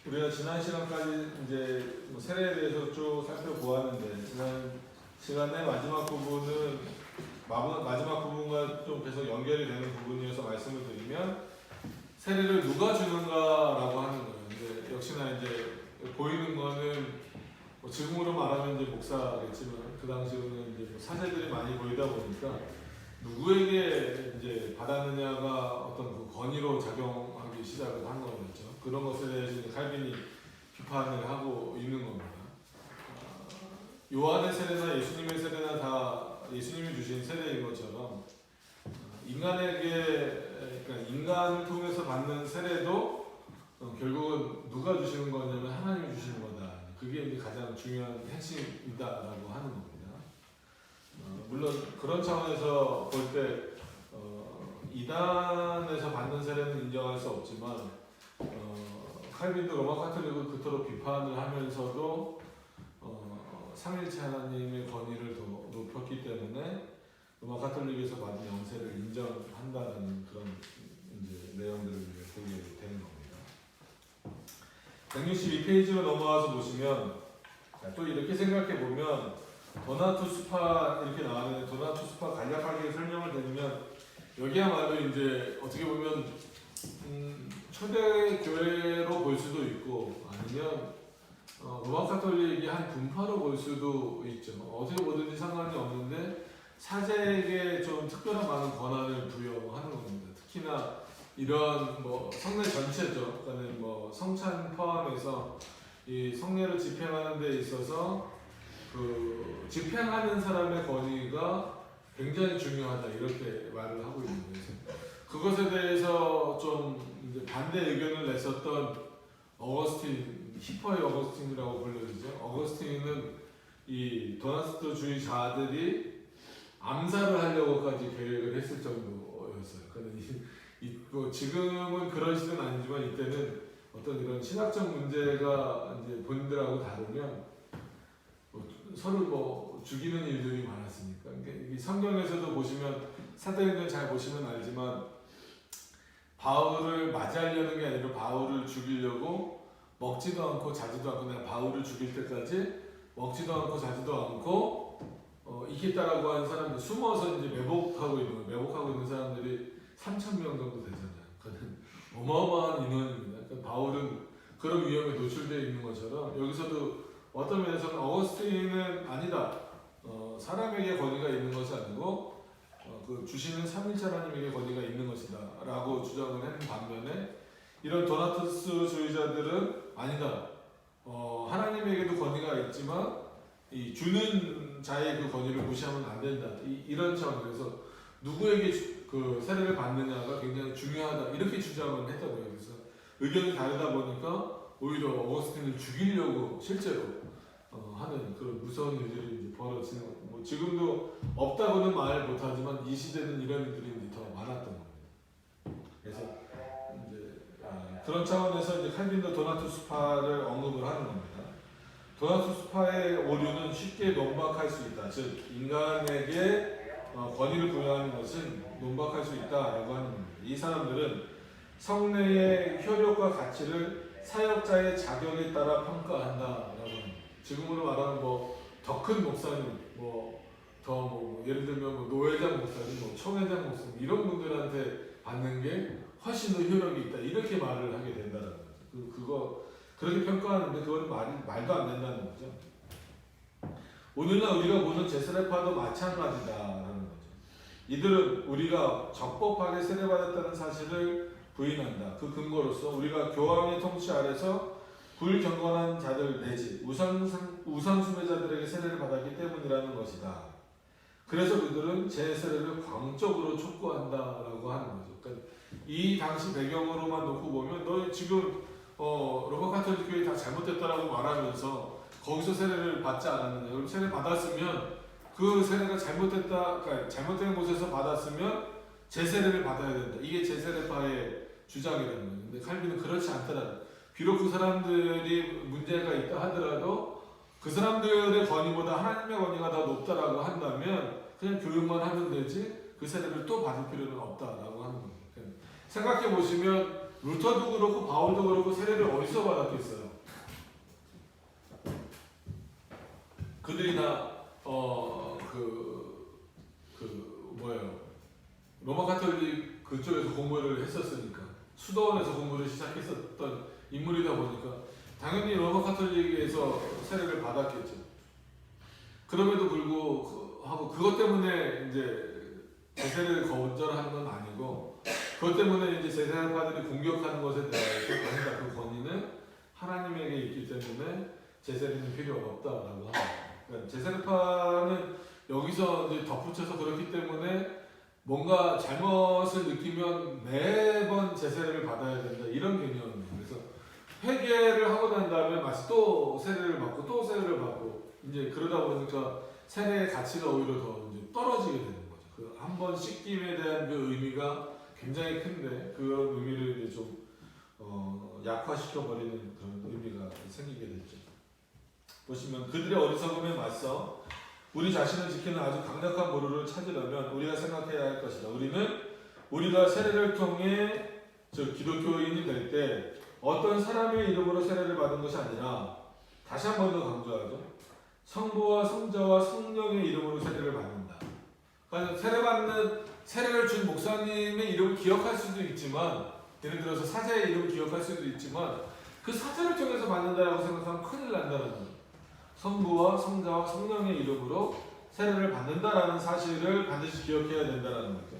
우리가 지난 시간까지 이제 세례에 대해서 쭉 살펴보았는데, 지난 시간의 마지막 부분은 마지막 부분과 좀 계속 연결이 되는 부분이어서 말씀을 드리면, 세례를 누가 주는가라고 하는 거예요. 근데 역시나 이제 보이는 거는 지금으로 말하면 이제 목사겠지만, 그 당시로는 이제 사제들이 많이 보이다 보니까 누구에게 이제 받았느냐가 어떤 그 권위로 작용하기 시작을 한 거였죠. 그런 것에 대해서 칼빈이 비판을 하고 있는 겁니다. 요한의 세례나 예수님의 세례나 다 예수님이 주신 세례인 것처럼 그러니까 인간을 통해서 받는 세례도 결국은 누가 주시는 거냐면 하나님이 주시는 거다. 그게 이제 가장 중요한 핵심이다라고 하는 겁니다. 물론 그런 차원에서 볼 때 이단에서 받는 세례는 인정할 수 없지만 칼빈도 로마 카톨릭을 그토록 비판을 하면서도 삼일체 하나님의 권위를 더 높였기 때문에 로마 카톨릭에서 받은 영세를 인정한다는 그런 이제 내용들을 보게 되는 겁니다. 162페이지로 넘어와서 보시면 또 이렇게 생각해 보면 도나투스파 이렇게 나왔는데 도나투스파 간략하게 설명을 드리면 여기야말로 이제 어떻게 보면 초대 교회로 볼 수도 있고 아니면 로마 카톨릭이 한 분파로 볼 수도 있죠. 어떻게 보든지 상관이 없는데 사제에게 좀 특별한 많은 권한을 부여하는 겁니다. 특히나 이런 성례 전체죠. 그러니까 성찬 포함해서 이 성례를 집행하는 데 있어서 그 집행하는 사람의 권위가 굉장히 중요하다 이렇게 말을 하고 있는 거예요. 그것에 대해서 좀 이제 반대 의견을 냈었던 어거스틴, 히퍼의 어거스틴이라고 불리죠. 어거스틴은 이 도나투스주의자들이 암살을 하려고까지 계획을 했을 정도였어요. 그러니까 지금은 그런 시대는 아니지만 이때는 어떤 이런 신학적 문제가 이제 본인들하고 다르면 서로 죽이는 일들이 많았으니까. 그러니까 성경에서도 보시면 사도행전 잘 보시면 알지만 바울을 맞이하려는 게 아니라 바울을 죽이려고 먹지도 않고 자지도 않고 내가 바울을 죽일 때까지 먹지도 않고 자지도 않고 있겠다라고 하는 사람들 숨어서 이제 매복하고 있는 거예요. 매복하고 있는 사람들이 3,000명 정도 되잖아요. 그건 어마어마한 인원입니다. 그러니까 바울은 그런 위험에 노출되어 있는 것처럼 여기서도 어떤 면에서는 어거스틴은 아니다. 사람에게 권위가 있는 것이 아니고 그 주시는 삼일체 하나님에게 권위가 있는 것이다 라고 주장을 하는 반면에 이런 도나투스주의자들은 아니다. 하나님에게도 권위가 있지만 이 주는 자의 그 권위를 무시하면 안 된다. 이런 차원에서 누구에게 그 세례를 받느냐가 굉장히 중요하다. 이렇게 주장을 했다고요. 그래서 의견이 다르다 보니까 오히려 어거스틴을 죽이려고 실제로 하는 그런 무서운 일들이 벌어지는 거. 지금도 없다고는 말 못하지만 이 시대는 이런 일들이 더 많았던 겁니다. 그래서 이제 그런 차원에서 이제 칼빈도 도나투스파를 언급을 하는 겁니다. 도나투스파의 오류는 쉽게 논박할 수 있다. 즉 인간에게 권위를 부여하는 것은 논박할 수 있다라고 하는 겁니다. 이 사람들은 성례의 효력과 가치를 사역자의 자격에 따라 평가한다라고 합니다. 지금으로 말하는 더 큰 목사님, 예를 들면 노회장 목사님, 총회장 목사님 이런 분들한테 받는 게 훨씬 더 효력이 있다 이렇게 말을 하게 된다는 거죠. 그렇게 평가하는데 그건 말도 안 된다는 거죠. 오늘날 우리가 보는 제세례파도 마찬가지다라는 거죠. 이들은 우리가 적법하게 세례받았다는 사실을 부인한다. 그 근거로서 우리가 교황의 통치 아래서 불경건한 자들 내지 우상숭배자들에게 세례를 받았기 때문이라는 것이다. 그래서 그들은 제 세례를 광적으로 촉구한다라고 하는 거죠. 그러니까 이 당시 배경으로만 놓고 보면 너 지금 로마 카톨릭 교회 다 잘못됐다라고 말하면서 거기서 세례를 받지 않았느냐. 그럼 세례 받았으면 그 세례가 그러니까 잘못된 곳에서 받았으면 제세례를 받아야 된다. 이게 제세례파의 주장이라는 거예요. 근데 칼빈은 그렇지 않더라. 비록 그 사람들이 문제가 있다 하더라도 그 사람들의 권위보다 하나님의 권위가 더 높다라고 한다면 그냥 교육만 하면 되지 그 세례를 또 받을 필요는 없다라고 하는 거예요. 생각해 보시면 루터도 그렇고 바울도 그렇고 세례를 어디서 받았겠어요? 그들이 다 뭐예요? 로마 가톨릭 그쪽에서 공부를 했었으니까 수도원에서 공부를 시작했었던 인물이다 보니까 당연히 로마 가톨릭에서 세례를 받았겠죠. 그럼에도 불구하고 그것 때문에 이제 제세를 거절하는 건 아니고 그것 때문에 이제 제세파들이 공격하는 것에 대해서 아니다. 그 권위는 하나님에게 있기 때문에 제세는 필요 없다라고 합니다. 그러니까 제세파는 여기서 이제 덧붙여서 그렇기 때문에 뭔가 잘못을 느끼면 매번 제세를 받아야 된다 이런 개념입니다. 그래서 회개를 하고 난 다음에 마치 또 세례를 받고 또 세례를 받고 이제 그러다 보니까 세례의 가치가 오히려 더 이제 떨어지게 되는 거죠. 그 한 번 씻김에 대한 그 의미가 굉장히 큰데 그런 의미를 이제 좀 약화시켜 버리는 그런 의미가 생기게 됐죠. 보시면 그들의 어리석음에 맞서 우리 자신을 지키는 아주 강력한 보루를 찾으려면 우리가 생각해야 할 것이다. 우리가 세례를 통해 기독교인이 될 때 어떤 사람의 이름으로 세례를 받은 것이 아니라 다시 한 번 더 강조하죠. 성부와 성자와 성령의 이름으로 세례를 받는다. 그러니까 세례를 준 목사님의 이름을 기억할 수도 있지만 예를 들어서 사제의 이름을 기억할 수도 있지만 그 사제를 통해서 받는다라고 생각하면 큰일 난다는 거예요. 성부와 성자와 성령의 이름으로 세례를 받는다라는 사실을 반드시 기억해야 된다는 거죠.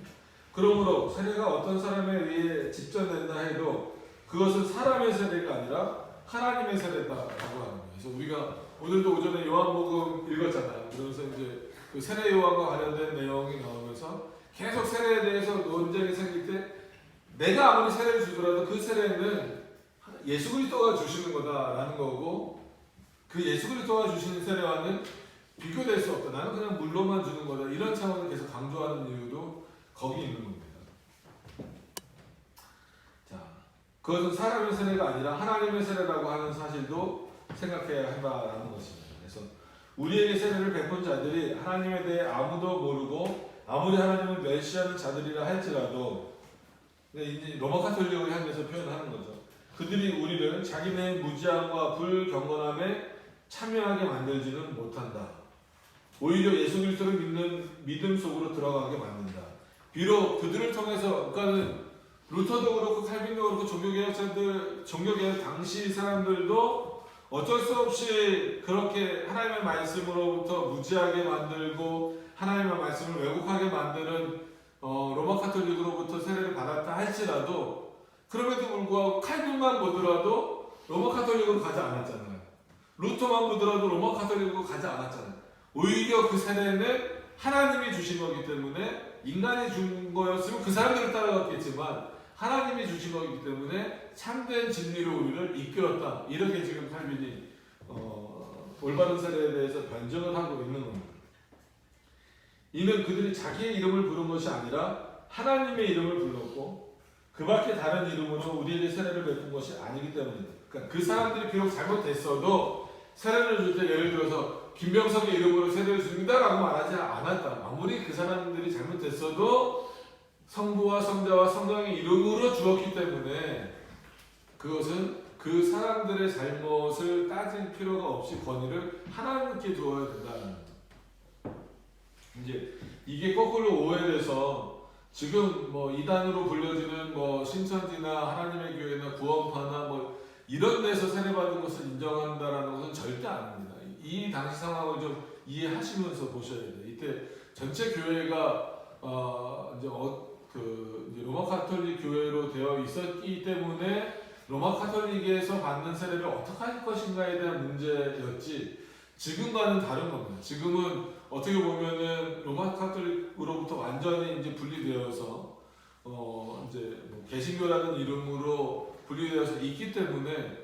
그러므로 세례가 어떤 사람에 의해 집전된다 해도 그것은 사람의 세례가 아니라 하나님의 세례다라고 하는 거예요. 그래서 우리가 오늘도 오전에 요한복음 읽었잖아요. 그러면서 이제 그 세례 요한과 관련된 내용이 나오면서 계속 세례에 대해서 논쟁이 생길 때 내가 아무리 세례를 주더라도 그 세례는 예수 그리스도가 주시는 거다라는 거고 그 예수 그리스도가 주시는 세례와는 비교될 수 없다. 나는 그냥 물로만 주는 거다. 이런 차원을 계속 강조하는 이유도 거기 있는 겁니다. 자, 그것은 사람의 세례가 아니라 하나님의 세례라고 하는 사실도 생각해야 한다라는 것입니다. 그래서 우리에게 세례를 베푼 자들이 하나님에 대해 아무도 모르고 아무리 하나님을 멸시하는 자들이라 할지라도 이제 로마 가톨릭을 향해서 표현하는 거죠. 그들이 우리를 자기네의 무지함과 불경건함에 참여하게 만들지는 못한다. 오히려 예수 그리스도를 믿는 믿음 속으로 들어가게 만든다. 비록 그들을 통해서 그러니까는 루터도 그렇고 칼빈도 그렇고 종교개혁 당시 사람들도 어쩔 수 없이 그렇게 하나님의 말씀으로부터 무지하게 만들고 하나님의 말씀을 왜곡하게 만드는 로마 가톨릭으로부터 세례를 받았다 할지라도 그럼에도 불구하고 칼빈만 보더라도 로마 가톨릭으로 가지 않았잖아요. 루터만 보더라도 로마 가톨릭으로 가지 않았잖아요. 오히려 그 세례는 하나님이 주신 거기 때문에 인간이 준 거였으면 그 사람들을 따라갔겠지만 하나님이 주신 거기 때문에 참된 진리로 우리를 이끌었다. 이렇게 지금 칼빈이 올바른 세례에 대해서 변증을 하고 있는 겁니다. 이는 그들이 자기의 이름을 부른 것이 아니라 하나님의 이름을 불렀고 그 밖에 다른 이름으로 우리에게 세례를 베푼 것이 아니기 때문입니다. 그러니까 그 사람들이 비록 잘못됐어도 세례를 줄 때 예를 들어서 김병석의 이름으로 세례를 줍니다라고 말하지 않았다. 아무리 그 사람들이 잘못됐어도 성부와 성자와 성령의 이름으로 주었기 때문에 그것은 그 사람들의 잘못을 따질 필요가 없이 권위를 하나님께 두어야 된다는 거죠. 이제 이게 거꾸로 오해돼서 지금 뭐 이단으로 불려지는 뭐 신천지나 하나님의 교회나 구원파나 뭐 이런 데서 세례받은 것을 인정한다라는 것은 절대 아닙니다. 이 당시 상황을 좀 이해하시면서 보셔야 돼요. 이때 전체 교회가 이제 로마 가톨릭 교회로 되어 있었기 때문에 로마 가톨릭에서 받는 세례를 어떻게 할 것인가에 대한 문제였지 지금과는 다른 겁니다. 지금은 어떻게 보면은 로마 가톨릭으로부터 완전히 이제 분리되어서 이제 뭐 개신교라는 이름으로 분리되어서 있기 때문에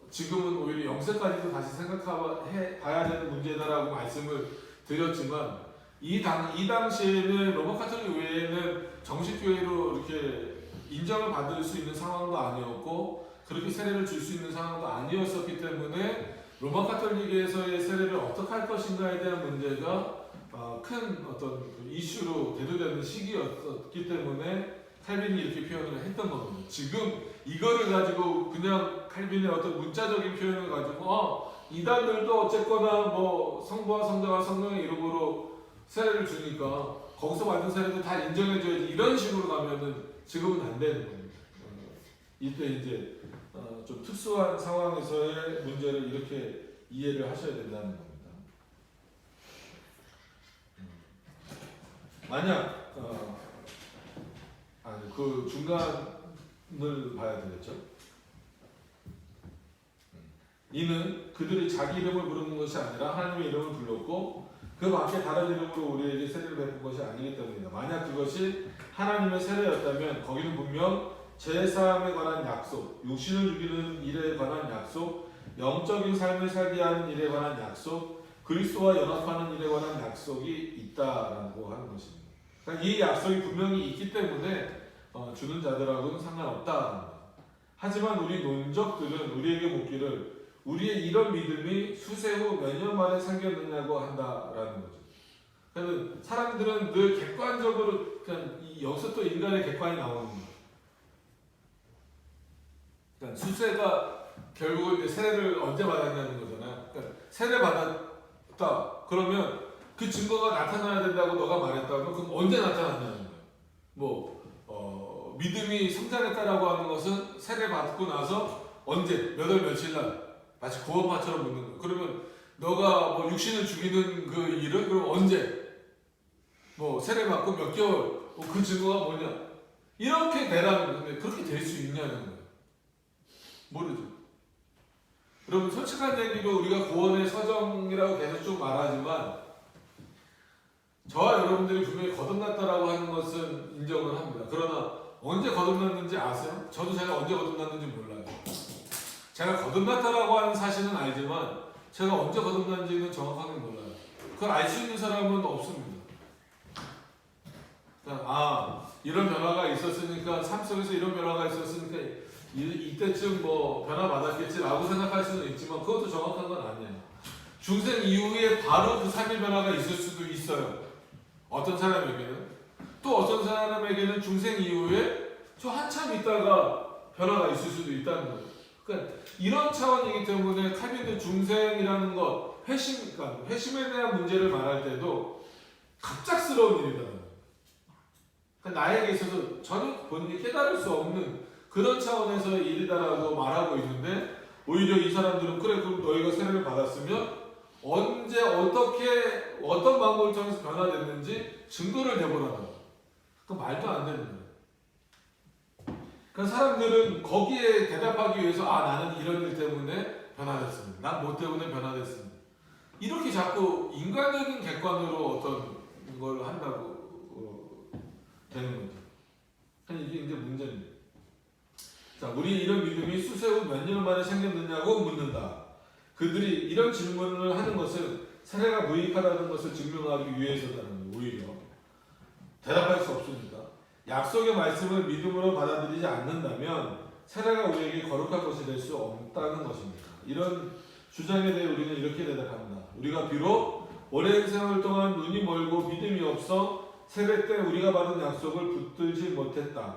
지금은 오히려 영세까지도 다시 생각해 봐야 되는 문제다라고 말씀을 드렸지만 이 당시에는 로마 가톨릭 외에는 정식 교회로 이렇게 인정을 받을 수 있는 상황도 아니었고 그렇게 세례를 줄 수 있는 상황도 아니었었기 때문에 로마 가톨릭에서의 세례를 어떻게 할 것인가에 대한 문제가 큰 어떤 이슈로 대두되는 시기였기 때문에 칼빈이 이렇게 표현을 했던 겁니다. 지금 이거를 가지고 그냥 칼빈의 어떤 문자적인 표현을 가지고 이단들도 어쨌거나 뭐 성부와 성자와 성령의 이름으로 세례를 주니까 거기서 받은 세례도 다 인정해줘야지 이런 식으로 가면은 지금은 안 되는 겁니다. 이때 이제 좀 특수한 상황에서의 문제를 이렇게 이해를 하셔야 된다는 겁니다. 만약 그 중간을 봐야 되겠죠. 이는 그들이 자기 이름을 부르는 것이 아니라 하나님의 이름을 불렀고 그 밖에 다른 이름으로 우리에게 세례를 베푼 것이 아니기 때문이다. 만약 그것이 하나님의 세례였다면 거기는 분명 제사함에 관한 약속, 육신을 죽이는 일에 관한 약속, 영적인 삶을 살게 하는 일에 관한 약속, 그리스도와 연합하는 일에 관한 약속이 있다라고 하는 것입니다. 그러니까 이 약속이 분명히 있기 때문에 주는 자들하고는 상관없다. 하지만 우리 논적들은 우리에게 묻기를 우리의 이런 믿음이 수세 후 몇 년 만에 생겼느냐고 한다라는 거죠. 그러니까 사람들은 늘 객관적으로 여기서 또 인간의 객관이 나오는 거예요. 그러니까 수세가 결국은 이제 세례를 언제 받았냐는 거잖아요. 그러니까 세례 받았다. 그러면 그 증거가 나타나야 된다고 너가 말했다면 그럼 언제 나타났냐는 거예요. 믿음이 성장했다라고 하는 것은 세례 받고 나서 언제 몇 월 며칠 날 마치 구원파처럼 묻는 거예요. 그러면 너가 육신을 죽이는 그 일을 그럼 언제 세례 받고 몇 개월 그 증거가 뭐냐 이렇게 되라는 건데 그렇게 될 수 있냐는 거예요. 모르죠. 여러분 솔직한 얘기로 우리가 구원의 서정이라고 계속 쭉 말하지만 저와 여러분들이 분명히 거듭났다라고 하는 것은 인정을 합니다. 그러나 언제 거듭났는지 아세요? 저도 제가 언제 거듭났는지 몰라요. 제가 거듭났다라고 하는 사실은 알지만 제가 언제 거듭났는지는 정확하게 몰라요. 그걸 알 수 있는 사람은 없습니다. 그러니까 이런 변화가 있었으니까 삶 속에서 이런 변화가 있었으니까 이때쯤 변화 받았겠지라고 생각할 수는 있지만 그것도 정확한 건 아니에요. 중생 이후에 바로 그 삶의 변화가 있을 수도 있어요. 어떤 사람에게는 또 어떤 사람에게는 중생 이후에 저 한참 있다가 변화가 있을 수도 있다는 거예요. 그러니까 이런 차원이기 때문에 칼빈도 중생이라는 것, 회심에 대한 문제를 말할 때도 갑작스러운 일이다. 그러니까 나에게 있어서 전혀 본인이 깨달을 수 없는 그런 차원에서의 일이다라고 말하고 있는데 오히려 이 사람들은 그래 그럼 너희가 세례를 받았으면 언제 어떻게 어떤 방법을 통해서 변화됐는지 증거를 내보라는 거예요. 그 말도 안 되는 거예요. 그러니까 사람들은 거기에 대답하기 위해서 나는 이런 일 때문에 변화됐습니다. 난 뭐 때문에 변화됐습니다. 이렇게 자꾸 인간적인 객관으로 어떤 걸 한다고 되는 거죠. 이게 이제 문제입니다. 자, 우리 이런 믿음이 수세 후 몇 년 만에 생겼느냐고 묻는다. 그들이 이런 질문을 하는 것은 세례가 무익하다는 것을 증명하기 위해서라는 거예요. 오히려 대답할 수 없으니까 약속의 말씀을 믿음으로 받아들이지 않는다면 세례가 우리에게 거룩한 것이 될 수 없다는 것입니다. 이런 주장에 대해 우리는 이렇게 대답합니다. 우리가 비록 오랜 세월 동안 눈이 멀고 믿음이 없어 세례 때 우리가 받은 약속을 붙들지 못했다.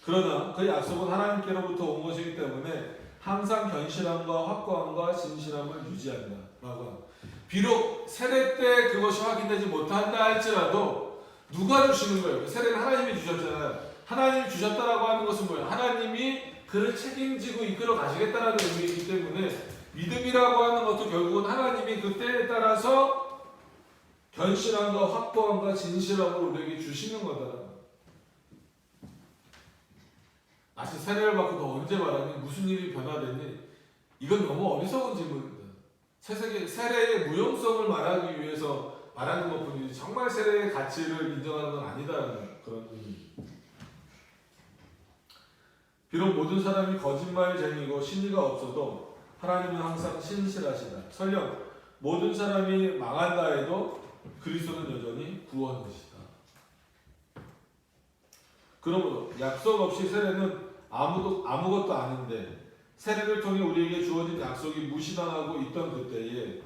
그러나 그 약속은 하나님께로부터 온 것이기 때문에 항상 견실함과 확고함과 진실함을 유지한다. 라고 비록 세례 때 그것이 확인되지 못한다 할지라도 누가 주시는 거예요? 세례는 하나님이 주셨잖아요. 하나님이 주셨다라고 하는 것은 뭐예요? 하나님이 그를 책임지고 이끌어 가시겠다라는 의미이기 때문에 믿음이라고 하는 것도 결국은 하나님이 그 때에 따라서 견실함과 확고함과 진실함을 우리에게 주시는 거다. 마치 세례를 받고 너 언제 말하니? 무슨 일이 변화됐니? 이건 너무 어리석은 질문입니다. 세례의 무용성을 말하기 위해서 말하는 것뿐이지 정말 세례의 가치를 인정하는 건 아니다라는 그런 의미입니다. 비록 모든 사람이 거짓말쟁이고 신의가 없어도 하나님은 항상 신실하시다. 설령 모든 사람이 망한다 해도 그리스도는 여전히 구원이시다. 그러므로 약속 없이 세례는 아무것도 아닌데 세례를 통해 우리에게 주어진 약속이 무시당하고 있던 그때에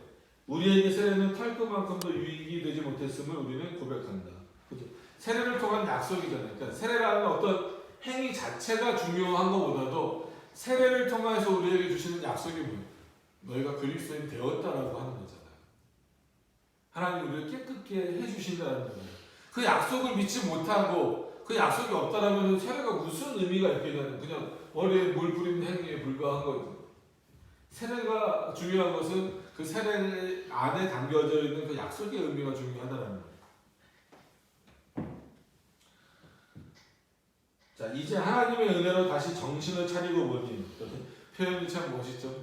우리에게 세례는 털끝만큼도 유익이 되지 못했음을 우리는 고백한다. 그렇죠? 세례를 통한 약속이잖아요. 그러니까 세례라는 어떤 행위 자체가 중요한 것보다도 세례를 통해서 우리에게 주시는 약속이 뭐예요? 너희가 그리스도인 되었다라고 하는 거잖아요. 하나님 우리를 깨끗게 해주신다는 거예요. 그 약속을 믿지 못하고 그 약속이 없다라면 세례가 무슨 의미가 있겠냐면 그냥 머리에 물 뿌리는 행위에 불과한 거죠. 세례가 중요한 것은 그 세례 안에 담겨져 있는 그 약속의 의미가 중요하다는 거예요. 자, 이제 하나님의 은혜로 다시 정신을 차리고 보니 표현이 참 멋있죠.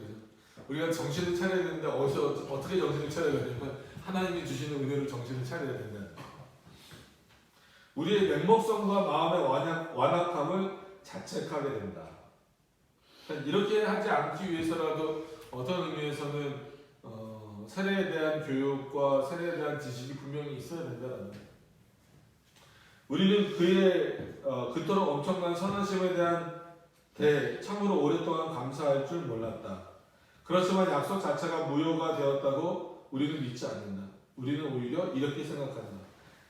우리가 정신을 차려야 되는데 어떻게 정신을 차려야 되냐면 하나님이 주시는 은혜로 정신을 차려야 된다. 우리의 맹목성과 마음의 완악함을 자책하게 된다. 그러니까 이렇게 하지 않기 위해서라도 어떤 의미에서는 세례에 대한 교육과 세례에 대한 지식이 분명히 있어야 된다는 거예요. 우리는 그의 그토록 엄청난 선하심에 대한 참으로 오랫동안 감사할 줄 몰랐다. 그렇지만 약속 자체가 무효가 되었다고 우리는 믿지 않는다. 우리는 오히려 이렇게 생각한다.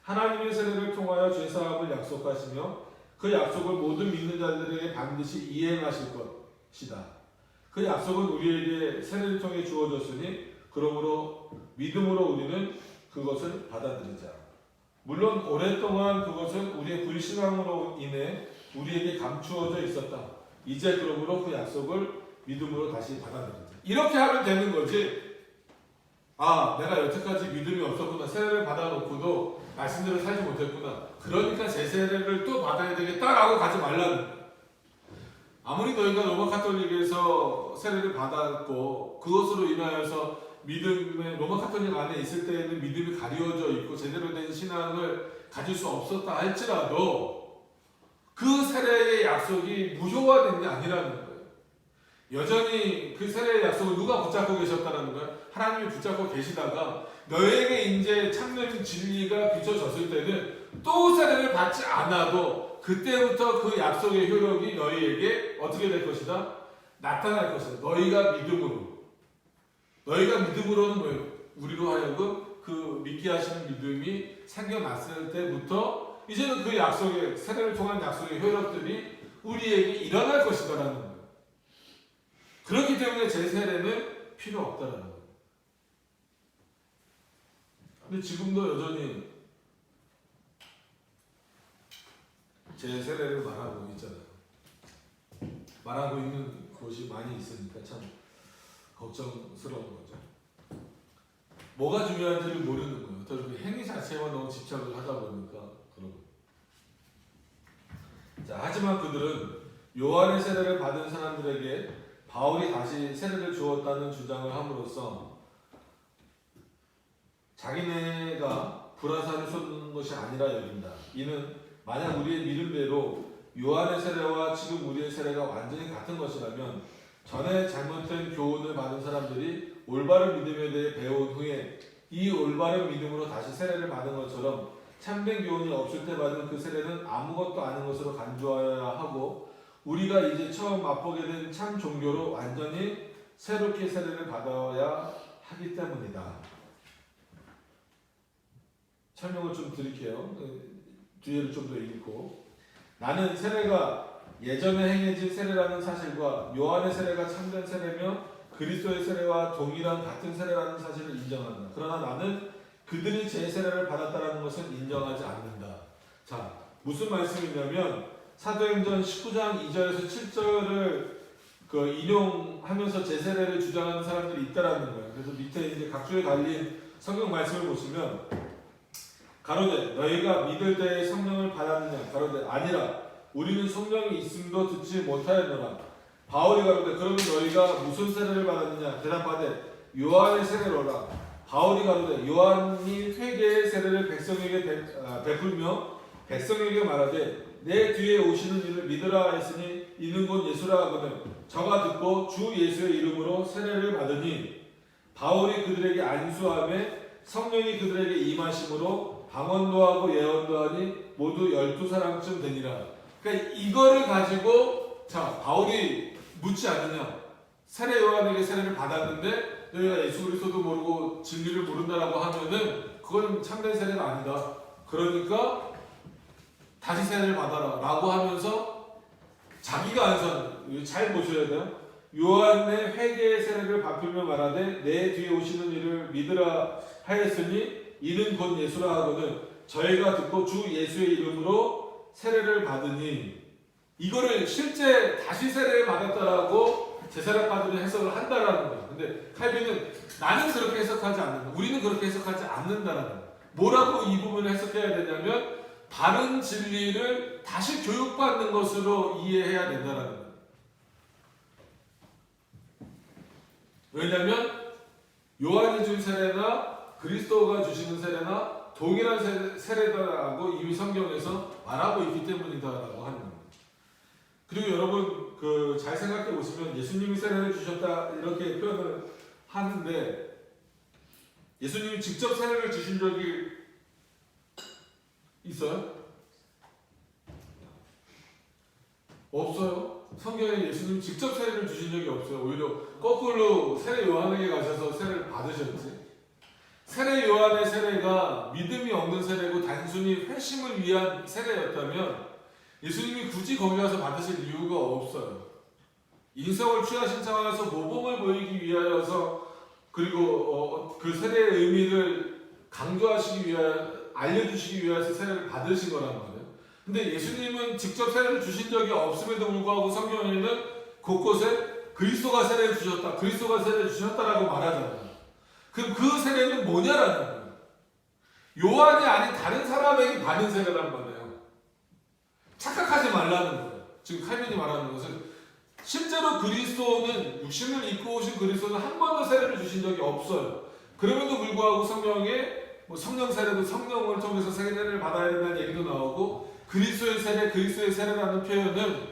하나님의 세례를 통하여 죄사함을 약속하시며 그 약속을 모든 믿는 자들에게 반드시 이행하실 것이다. 그 약속은 우리에게 세례를 통해 주어졌으니 그러므로 믿음으로 우리는 그것을 받아들이자. 물론 오랫동안 그것은 우리의 불신앙으로 인해 우리에게 감추어져 있었다. 이제 그러므로 그 약속을 믿음으로 다시 받아들이자. 이렇게 하면 되는 거지. 아, 내가 여태까지 믿음이 없었구나. 세례를 받아놓고도 말씀대로 살지 못했구나. 그러니까 제 세례를 또 받아야 되겠다라고 가지 말라는 거야. 아무리 너희가 로마 카톨릭에서 세례를 받았고 그것으로 인하여서 믿음의 로마 카톨릭 안에 있을 때에는 믿음이 가려져 있고 제대로 된 신앙을 가질 수 없었다 할지라도 그 세례의 약속이 무효화된 게 아니라는 거예요. 여전히 그 세례의 약속을 누가 붙잡고 계셨다는 거예요? 하나님이 붙잡고 계시다가 너에게 이제 참된 진리가 비춰졌을 때는 또 세례를 받지 않아도 그때부터 그 약속의 효력이 너희에게 어떻게 될 것이다? 나타날 것이다. 너희가 믿음으로. 너희가 믿음으로는 뭐예요? 우리로 하여금 그 믿게 하시는 믿음이 생겨났을 때부터 이제는 그 약속의 세례를 통한 약속의 효력들이 우리에게 일어날 것이다라는 거예요. 그렇기 때문에 제 세례는 필요 없다라는 거예요. 근데 지금도 여전히 제 세례를 말하고 있잖아요. 말하고 있는 곳이 많이 있으니까 참 걱정스러운 거죠. 뭐가 중요한지를 모르는 거예요. 또 그 행위 자체만 너무 집착을 하다 보니까 그런 거예요. 자, 하지만 그들은 요한의 세례를 받은 사람들에게 바울이 다시 세례를 주었다는 주장을 함으로써 자기네가 불화살을 쏘는 것이 아니라 여긴다. 이는 만약 우리의 믿음대로 요한의 세례와 지금 우리의 세례가 완전히 같은 것이라면 전에 잘못된 교훈을 받은 사람들이 올바른 믿음에 대해 배운 후에 이 올바른 믿음으로 다시 세례를 받은 것처럼 참된 교훈이 없을 때 받은 그 세례는 아무것도 아닌 것으로 간주하여야 하고 우리가 이제 처음 맛보게 된 참 종교로 완전히 새롭게 세례를 받아야 하기 때문이다. 설명을 좀 드릴게요. 뒤에를 좀 더 읽고 나는 세례가 예전에 행해진 세례라는 사실과 요한의 세례가 참된 세례며 그리스도의 세례와 동일한 같은 세례라는 사실을 인정한다. 그러나 나는 그들이 제 세례를 받았다는 것은 인정하지 않는다. 자, 무슨 말씀이냐면 사도행전 19장 2절에서 7절을 인용하면서 제 세례를 주장하는 사람들이 있다라는 거예요. 그래서 밑에 이제 각주에 달린 성경 말씀을 보시면 가로되 너희가 믿을 때에 성령을 받았느냐 가로되 아니라 우리는 성령이 있음도 듣지 못하였노라. 바울이 가로되 그러면 너희가 무슨 세례를 받았느냐 대답하되 요한의 세례로라. 바울이 가로되 요한이 회개의 세례를 백성에게 베풀며 백성에게 말하되 내 뒤에 오시는 이를 믿으라 했으니 이는 곧 예수라 하거든 저가 듣고 주 예수의 이름으로 세례를 받으니 바울이 그들에게 안수함에 성령이 그들에게 임하심으로 방언도 하고 예언도 하니 모두 12사람쯤 되니라. 그러니까 이거를 가지고 자 바울이 묻지 않느냐. 세례 요한에게 세례를 받았는데 너희가 예수 그리스도도 모르고 진리를 모른다라고 하면은 그건 참된 세례가 아니다. 그러니까 다시 세례를 받아라 라고 하면서 자기가 안선, 잘 보셔야 돼요. 요한의 회개의 세례를 받으며 말하되 내 뒤에 오시는 이를 믿으라 하였으니 이는 곧 예수라 하거든 저희가 듣고 주 예수의 이름으로 세례를 받으니, 이거를 실제 다시 세례를 받았다라고 제사장파들이 해석을 한다라는 거예요. 근데 칼빈은 나는 그렇게 해석하지 않는다, 우리는 그렇게 해석하지 않는다라는 거예요. 뭐라고 이 부분을 해석해야 되냐면 바른 진리를 다시 교육받는 것으로 이해해야 된다라는 거예요. 왜냐하면 요한이 준 세례나 그리스도가 주시는 세례나 동일한 세례다라고 이미 성경에서 말하고 있기 때문이다라고 하는 겁니다. 그리고 여러분 잘 생각해 보시면 예수님이 세례를 주셨다 이렇게 표현을 하는데 예수님이 직접 세례를 주신 적이 있어요? 없어요. 성경에 예수님 직접 세례를 주신 적이 없어요. 오히려 거꾸로 세례 요한에게 가셔서 세례를 받으셨지. 세례 요한의 세례가 믿음이 없는 세례고 단순히 회심을 위한 세례였다면 예수님이 굳이 거기 가서 받으실 이유가 없어요. 인성을 취하신 차원에서 모범을 보이기 위하여서, 그리고 그 세례의 의미를 강조하시기 위하여, 알려주시기 위해서 세례를 받으신 거란 말이에요. 근데 예수님은 직접 세례를 주신 적이 없음에도 불구하고 성경에는 곳곳에 그리스도가 세례를 주셨다, 그리스도가 세례를 주셨다라고 말하잖아요. 그럼 그 세례는 뭐냐라는 거예요. 요한이 아닌 다른 사람에게 받은 세례란 말이에요. 착각하지 말라는 거예요. 지금 칼빈이 말하는 것은 실제로 그리스도는, 육신을 입고 오신 그리스도는 한 번도 세례를 주신 적이 없어요. 그럼에도 불구하고 성경에 성령 세례도 성령을 통해서 세례를 받아야 된다는 얘기도 나오고, 그리스도의 세례, 그리스도의 세례라는 표현은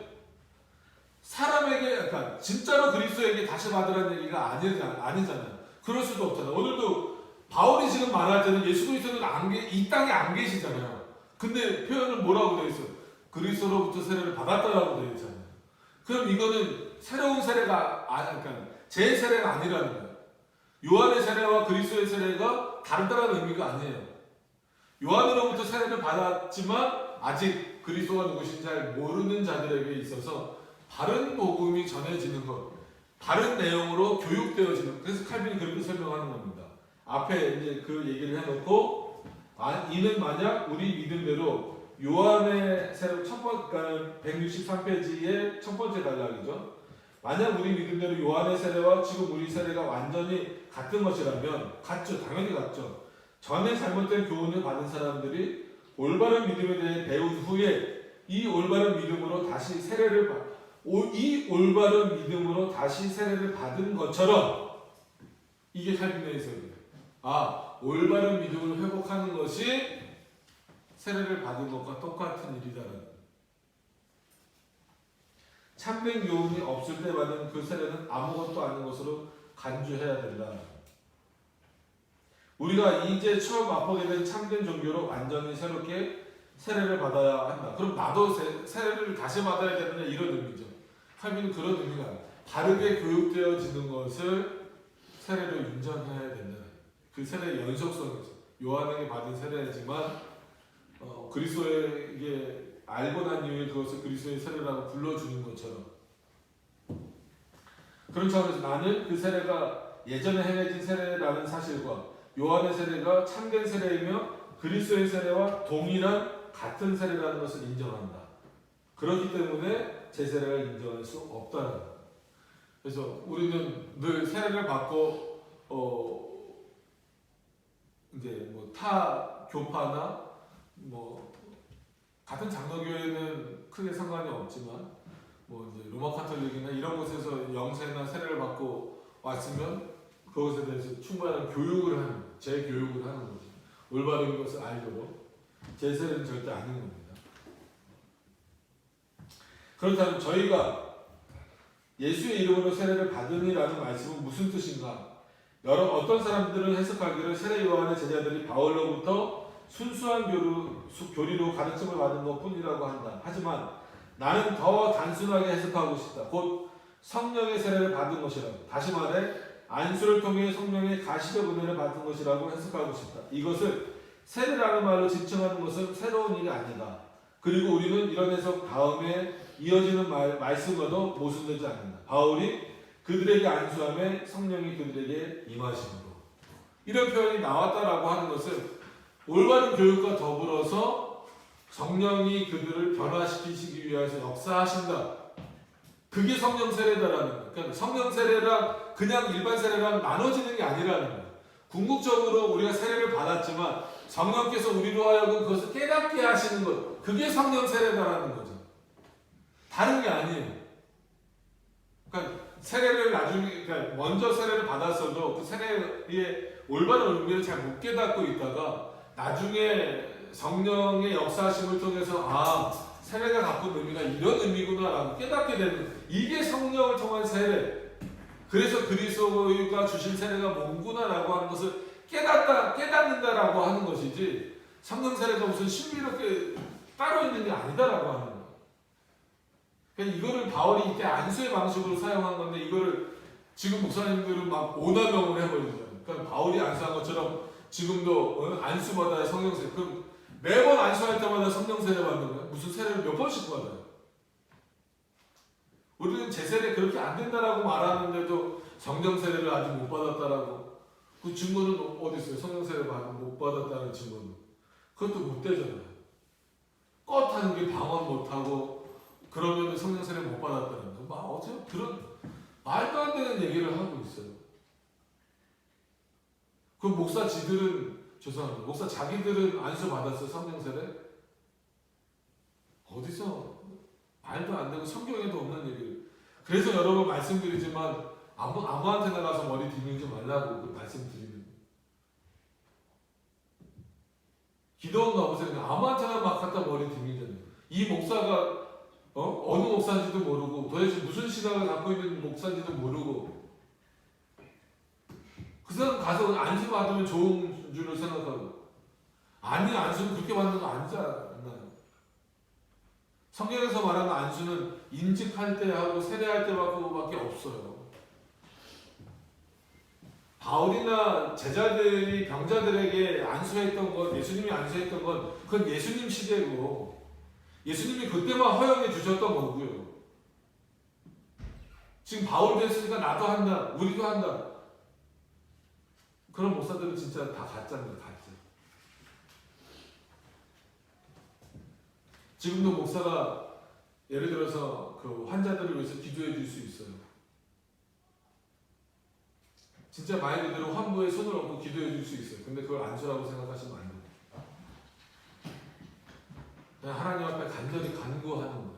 사람에게, 약간 진짜로 그리스도에게 다시 받으라는 얘기가 아니잖아요. 그럴 수도 없잖아요. 오늘도 바울이 지금 말할 때는 예수 그리스도는 이 땅에 안 계시잖아요. 근데 표현을 뭐라고 되어 있어요? 그리스도로부터 세례를 받았다라고 되어 있잖아요. 그럼 이거는 새로운 세례가, 그러니까 제 세례가 아니라는 거예요. 요한의 세례와 그리스도의 세례가 다르다는 의미가 아니에요. 요한으로부터 세례를 받았지만 아직 그리스도가 누구신지 잘 모르는 자들에게 있어서 바른 복음이 전해지는 것, 바른 내용으로 교육되어지는 것. 그래서 칼빈이 그렇게 설명하는 겁니다. 앞에 이제 그 얘기를 해놓고, 이는 만약 우리 믿음대로 요한의 세례 첫 번째, 163페이지의 첫 번째 단락이죠. 만약 우리 믿음대로 요한의 세례와 지금 우리 세례가 완전히 같은 것이라면, 같죠. 당연히 같죠. 전에 잘못된 교훈을 받은 사람들이 올바른 믿음에 대해 배운 후에 이 올바른 믿음으로 다시 세례를 받은 것처럼, 이게 칼빈의 해석이에요. 올바른 믿음을 회복하는 것이 세례를 받은 것과 똑같은 일이다라는 거예요. 참된 교훈이 없을 때 받은 그 세례는 아무것도 아닌 것으로 간주해야 된다. 우리가 이제 처음 맛보게 된 참된 종교로 완전히 새롭게 세례를 받아야 한다. 그럼 나도 세례를 다시 받아야 되느냐, 이런 의미죠. 칼빈은 그런 의미가 아니에요. 바르게 교육되어지는 것을 세례로 인정해야 된다. 그 세례의 연속성이죠. 요한에게 받은 세례지만 그리스도에게 알고 난 이후에 그것을 그리스도의 세례라고 불러주는 것처럼, 그런 차원에서 나는 그 세례가 예전에 행해진 세례라는 사실과 요한의 세례가 참된 세례이며 그리스도의 세례와 동일한 같은 세례라는 것을 인정한다. 그렇기 때문에 제 세례를 인정할 수 없다는 거예요. 그래서 우리는 늘 세례를 받고 이제 타 교파나 같은 장로교회는 크게 상관이 없지만 이제 로마 카톨릭이나 이런 곳에서 영세나 세례를 받고 왔으면 그것에 대해서 충분한 교육을 하는 거예요. 재교육을 하는 거죠. 올바른 것을 알도록. 제 세례는 절대 아닌 겁니다. 그렇다면 저희가 예수의 이름으로 세례를 받으니라는 말씀은 무슨 뜻인가? 어떤 사람들은 해석하기를 세례 요한의 제자들이 바울로부터 순수한 교리로 가르침을 받은 것 뿐이라고 한다. 하지만 나는 더 단순하게 해석하고 싶다. 곧 성령의 세례를 받은 것이라고. 다시 말해 안수를 통해 성령의 가시적 은혜를 받은 것이라고 해석하고 싶다. 이것을 세례라는 말로 지칭하는 것은 새로운 일이 아니다. 그리고 우리는 이런 해석 다음에 이어지는 말씀과도 모순되지 않는다. 바울이 그들에게 안수함에 성령이 그들에게 임하심으로. 이런 표현이 나왔다라고 하는 것은 올바른 교육과 더불어서 성령이 그들을 변화시키시기 위해서 역사하신다. 그게 성령 세례다라는 거예요. 그러니까 성령 세례랑 그냥 일반 세례랑 나눠지는 게 아니라는 거예요. 궁극적으로 우리가 세례를 받았지만 성령께서 우리로 하여금 그것을 깨닫게 하시는 것, 그게 성령 세례다라는 거죠. 다른 게 아니에요. 그러니까 세례를 나중에, 그러니까 먼저 세례를 받았어도 그 세례의 올바른 의미를 잘 못 깨닫고 있다가 나중에 성령의 역사하심을 통해서 세례가 갖고 있는 의미가 이런 의미구나라고 깨닫게 되는, 이게 성령을 통한 세례. 그래서 그리스도가 주신 세례가 뭔구나라고 하는 것을 깨닫는다라고 하는 것이지, 성령 세례가 무슨 신비롭게 따로 있는 게 아니다라고 하는 거예요. 그러니까 이거를 바울이 이때 안수의 방식으로 사용한 건데, 이거를 지금 목사님들은 막 오남용을 해버리잖아요. 그러니까 바울이 안수한 것처럼 지금도 안수마다 성령 세례, 그럼 매번 안수할 때마다 성령 세례 받는 거예요? 무슨 세례를 몇 번씩 받아요? 우리는 제세례 그렇게 안 된다라고 말하는데도 성령 세례를 아직 못 받았다라고. 그 증거는 어디 있어요? 성령 세례 못 받았다는 증거는. 그것도 못 되잖아요. 껐하는 게 방언 못하고 그러면 성령 세례 못 받았다는 거. 어제 그런 말도 안 되는 얘기를 하고 있어요. 그 목사 자기들은 안수 받았어요? 성령 세례? 어디서? 말도 안 되고 성경에도 없는 얘기를. 그래서 여러 번 말씀드리지만 아무한테나 가서 머리 뒤밀지 말라고 그 말씀드리는. 기도원 가보세요. 아무한테나 막 갖다 머리 뒤밀잖아요. 이 목사가 어느 목사인지도 모르고 도대체 무슨 신앙을 갖고 있는 목사인지도 모르고 그 사람 가서 안수 받으면 좋은 줄을 생각하고, 아니 안수는 그렇게 받는 거 아니잖아요. 성경에서 말하는 안수는 인직할 때 하고 세례할 때 받고밖에 없어요. 바울이나 제자들이 병자들에게 안수했던 것, 예수님이 안수했던 건 그건 예수님 시대고 예수님이 그때만 허용해 주셨던 거고요. 지금 바울 됐으니까 나도 한다, 우리도 한다. 그런 목사들은 진짜 다 가짜입니다. 가짜. 지금도 목사가 예를 들어서 그 환자들을 위해서 기도해 줄 수 있어요. 진짜 말 그대로 환부에 손을 얹고 기도해 줄 수 있어요. 근데 그걸 안수라고 생각하시면 안 돼요. 그냥 하나님 앞에 간절히 간구하는 거예요.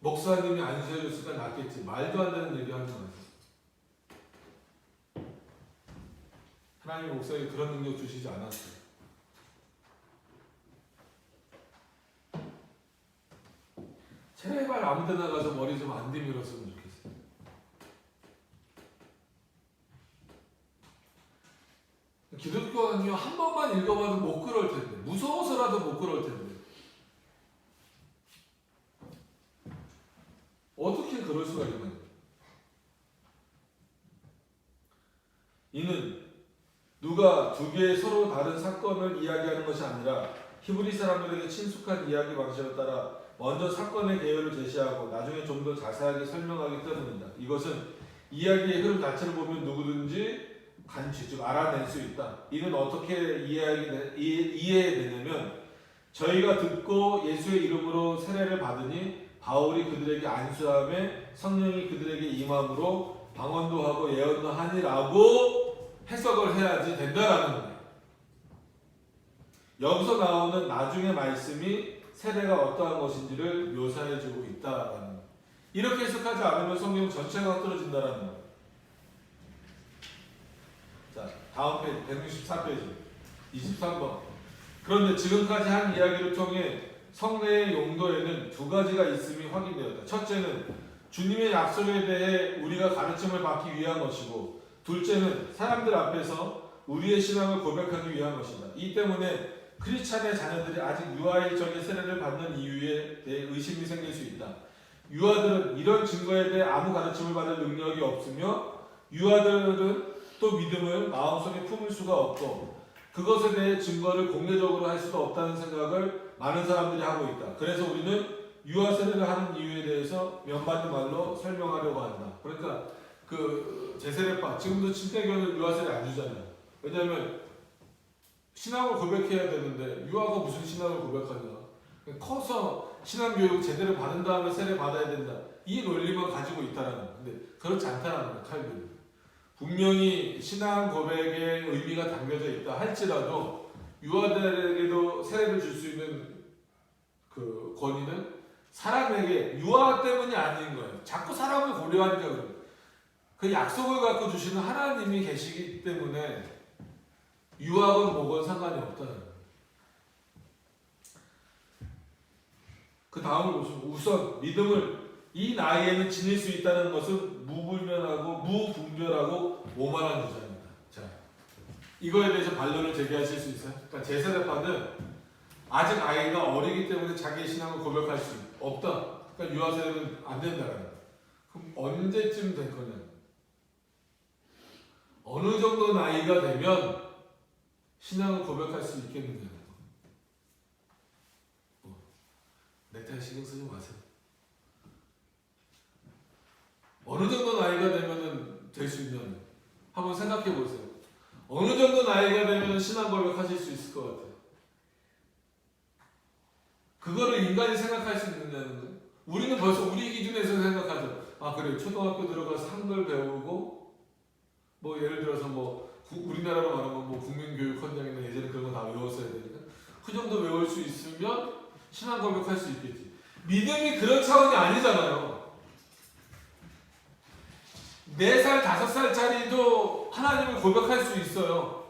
목사님이 안수해 줬으니까 낫겠지. 말도 안 되는 얘기 하는 거예요. 하나님 목사에게 그런 능력 주시지 않았어요. 제발 아무데나 가서 머리 좀 안 뒤밀었으면 좋겠어요. 기독교는요, 한 번만 읽어봐도 못 그럴 텐데, 무서워서라도 못 그럴 텐데, 어떻게 그럴 수가 있나요? 이는 누가 두 개의 서로 다른 사건을 이야기하는 것이 아니라 히브리 사람들에게 친숙한 이야기 방식에 따라 먼저 사건의 개요를 제시하고 나중에 좀 더 자세하게 설명하기 때문이다. 이것은 이야기의 흐름 자체를 보면 누구든지 즉 알아낼 수 있다. 이는 어떻게 이해되냐면, 저희가 듣고 예수의 이름으로 세례를 받으니 바울이 그들에게 안수함에 성령이 그들에게 임함으로 방언도 하고 예언도 하니라고 해석을 해야지 된다라는 거예요. 여기서 나오는 나중의 말씀이 세례가 어떠한 것인지를 묘사해주고 있다라는 거예요. 이렇게 해석하지 않으면 성경 전체가 흐트러진다라는 거예요. 자, 다음 페이지 164페이지 23번. 그런데 지금까지 한 이야기를 통해 성례의 용도에는 두 가지가 있음이 확인되었다. 첫째는 주님의 약속에 대해 우리가 가르침을 받기 위한 것이고, 둘째는 사람들 앞에서 우리의 신앙을 고백하기 위한 것이다. 이 때문에 크리스찬의 자녀들이 아직 유아일 적에 세례를 받는 이유에 대해 의심이 생길 수 있다. 유아들은 이런 증거에 대해 아무 가르침을 받을 능력이 없으며, 유아들은 또 믿음을 마음속에 품을 수가 없고, 그것에 대해 증거를 공개적으로 할 수도 없다는 생각을 많은 사람들이 하고 있다. 그래서 우리는 유아 세례를 하는 이유에 대해서 면받는 말로 설명하려고 한다. 그러니까 그 제세례파 지금도 침례교는 유아 세례 안 주잖아요. 왜냐하면 신앙을 고백해야 되는데 유아가 무슨 신앙을 고백하냐. 커서 신앙교육 제대로 받은 다음에 세례 받아야 된다. 이 논리만 가지고 있다라는 거예요. 근데 그렇지 않다는 거예요. 칼빈은. 분명히 신앙 고백의 의미가 담겨져 있다 할지라도 유아들에게도 세례를 줄 수 있는 그 권위는 사람에게 유아 때문이 아닌 거예요. 자꾸 사람을 고려하니까 그래요. 그 약속을 갖고 주시는 하나님이 계시기 때문에 유아건 뭐건 상관이 없다는 거예요. 그 다음을 보시면 우선 믿음을 이 나이에는 지닐 수 있다는 것은 무분별하고 오만한 주장입니다. 자, 이거에 대해서 반론을 제기하실 수 있어요? 그러니까 제세례파는 아직 아이가 어리기 때문에 자기의 신앙을 고백할 수 없다. 그러니까 유아 세례는 안 된다는 거예요. 그럼 언제쯤 될 거냐? 어느 정도 나이가 되면 신앙을 고백할 수 있겠느냐? 넥타이 신경 쓰지 마세요. 어느 정도 나이가 되면 될 수 있냐? 한번 생각해 보세요. 어느 정도 나이가 되면 신앙 고백하실 수 있을 것 같아요. 그거를 인간이 생각할 수 있느냐는 거예요. 우리는 벌써 우리 기준에서 생각하죠. 아 그래 초등학교 들어가서 한글 배우고 뭐 예를 들어서 뭐 우리나라로 말하면 뭐 국민교육 헌장이나 예전에 그런 거 다 외웠어야 되니까 그 정도 외울 수 있으면 신앙 고백할 수 있겠지. 믿음이 그런 차원이 아니잖아요. 4살, 5살짜리도 하나님을 고백할 수 있어요.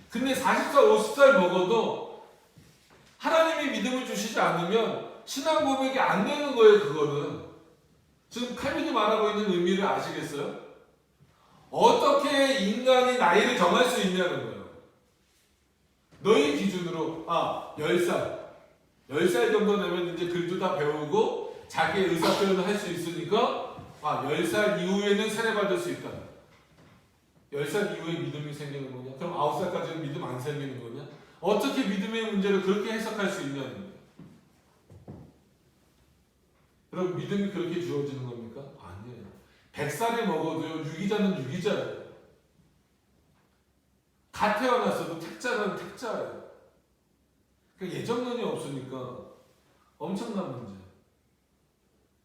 근데 40살, 50살 먹어도 하나님이 믿음을 주시지 않으면 신앙 고백이 안 되는 거예요, 그거는. 지금 칼빈이 말하고 있는 의미를 아시겠어요? 어떻게 인간이 나이를 정할 수 있냐는 거예요. 너희 기준으로, 10살 정도 되면 이제 글도 다 배우고 자기의 의사 표현을 할 수 있으니까 10살 이후에는 세례받을 수 있다. 10살 이후에 믿음이 생기는 거냐? 그럼 9살까지는 믿음 안 생기는 거냐? 어떻게 믿음의 문제를 그렇게 해석할 수 있냐는 거예요. 여러분 믿음이 그렇게 주어지는 겁니까? 아니에요. 100살이 먹어도요. 유기자는 유기자예요. 다 태어났어도 택자는 택자예요. 그러니까 예정론이 없으니까 엄청난 문제.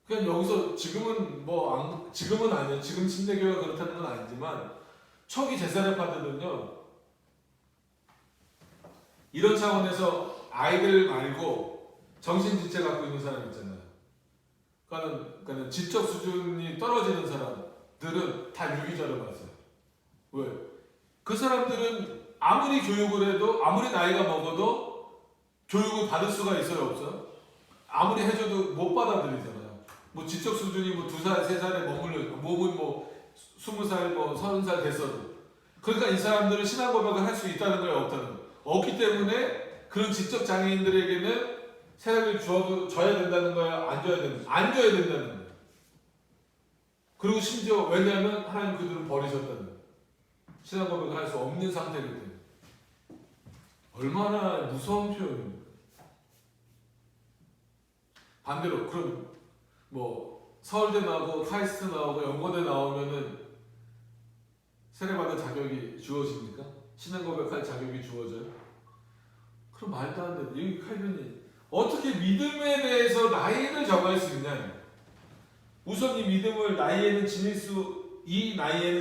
그냥 여기서 지금은 지금은 아니에요. 지금 침례교회가 그렇다는 건 아니지만 초기 제사례파들은요 이런 차원에서 아이들 말고 정신지체 갖고 있는 사람 있잖아요. 그러니까 지적 수준이 떨어지는 사람들은 다 유기자로 봤어요. 왜? 그 사람들은 아무리 교육을 해도 아무리 나이가 먹어도 교육을 받을 수가 있어요, 없어요? 아무리 해줘도 못 받아들이잖아요. 뭐 지적 수준이 2살, 3살에 머물러 몸은 20살, 30살 됐어도. 그러니까 이 사람들은 신앙 고백을 할 수 있다는 거예요, 없다는 거예요. 없기 때문에 그런 지적 장애인들에게는 세례를 줘야 된다는 거야, 안 줘야 된다는 거예요. 그리고 심지어 왜냐하면 하나님 그들을 버리셨다는 거예요. 신앙 고백을 할 수 없는 상태이기 때문에. 얼마나 무서운 표현입니까? 반대로 그럼 서울대 나오고 카이스트 나오고 연고대 나오면은 세례받을 자격이 주어집니까? 신앙 고백할 자격이 주어져요? 그럼 말도 안 돼. 여기 칼빈이 어떻게 믿음에 대해서 나이를 정할 수 있냐? 우선 이 믿음을 이 나이에는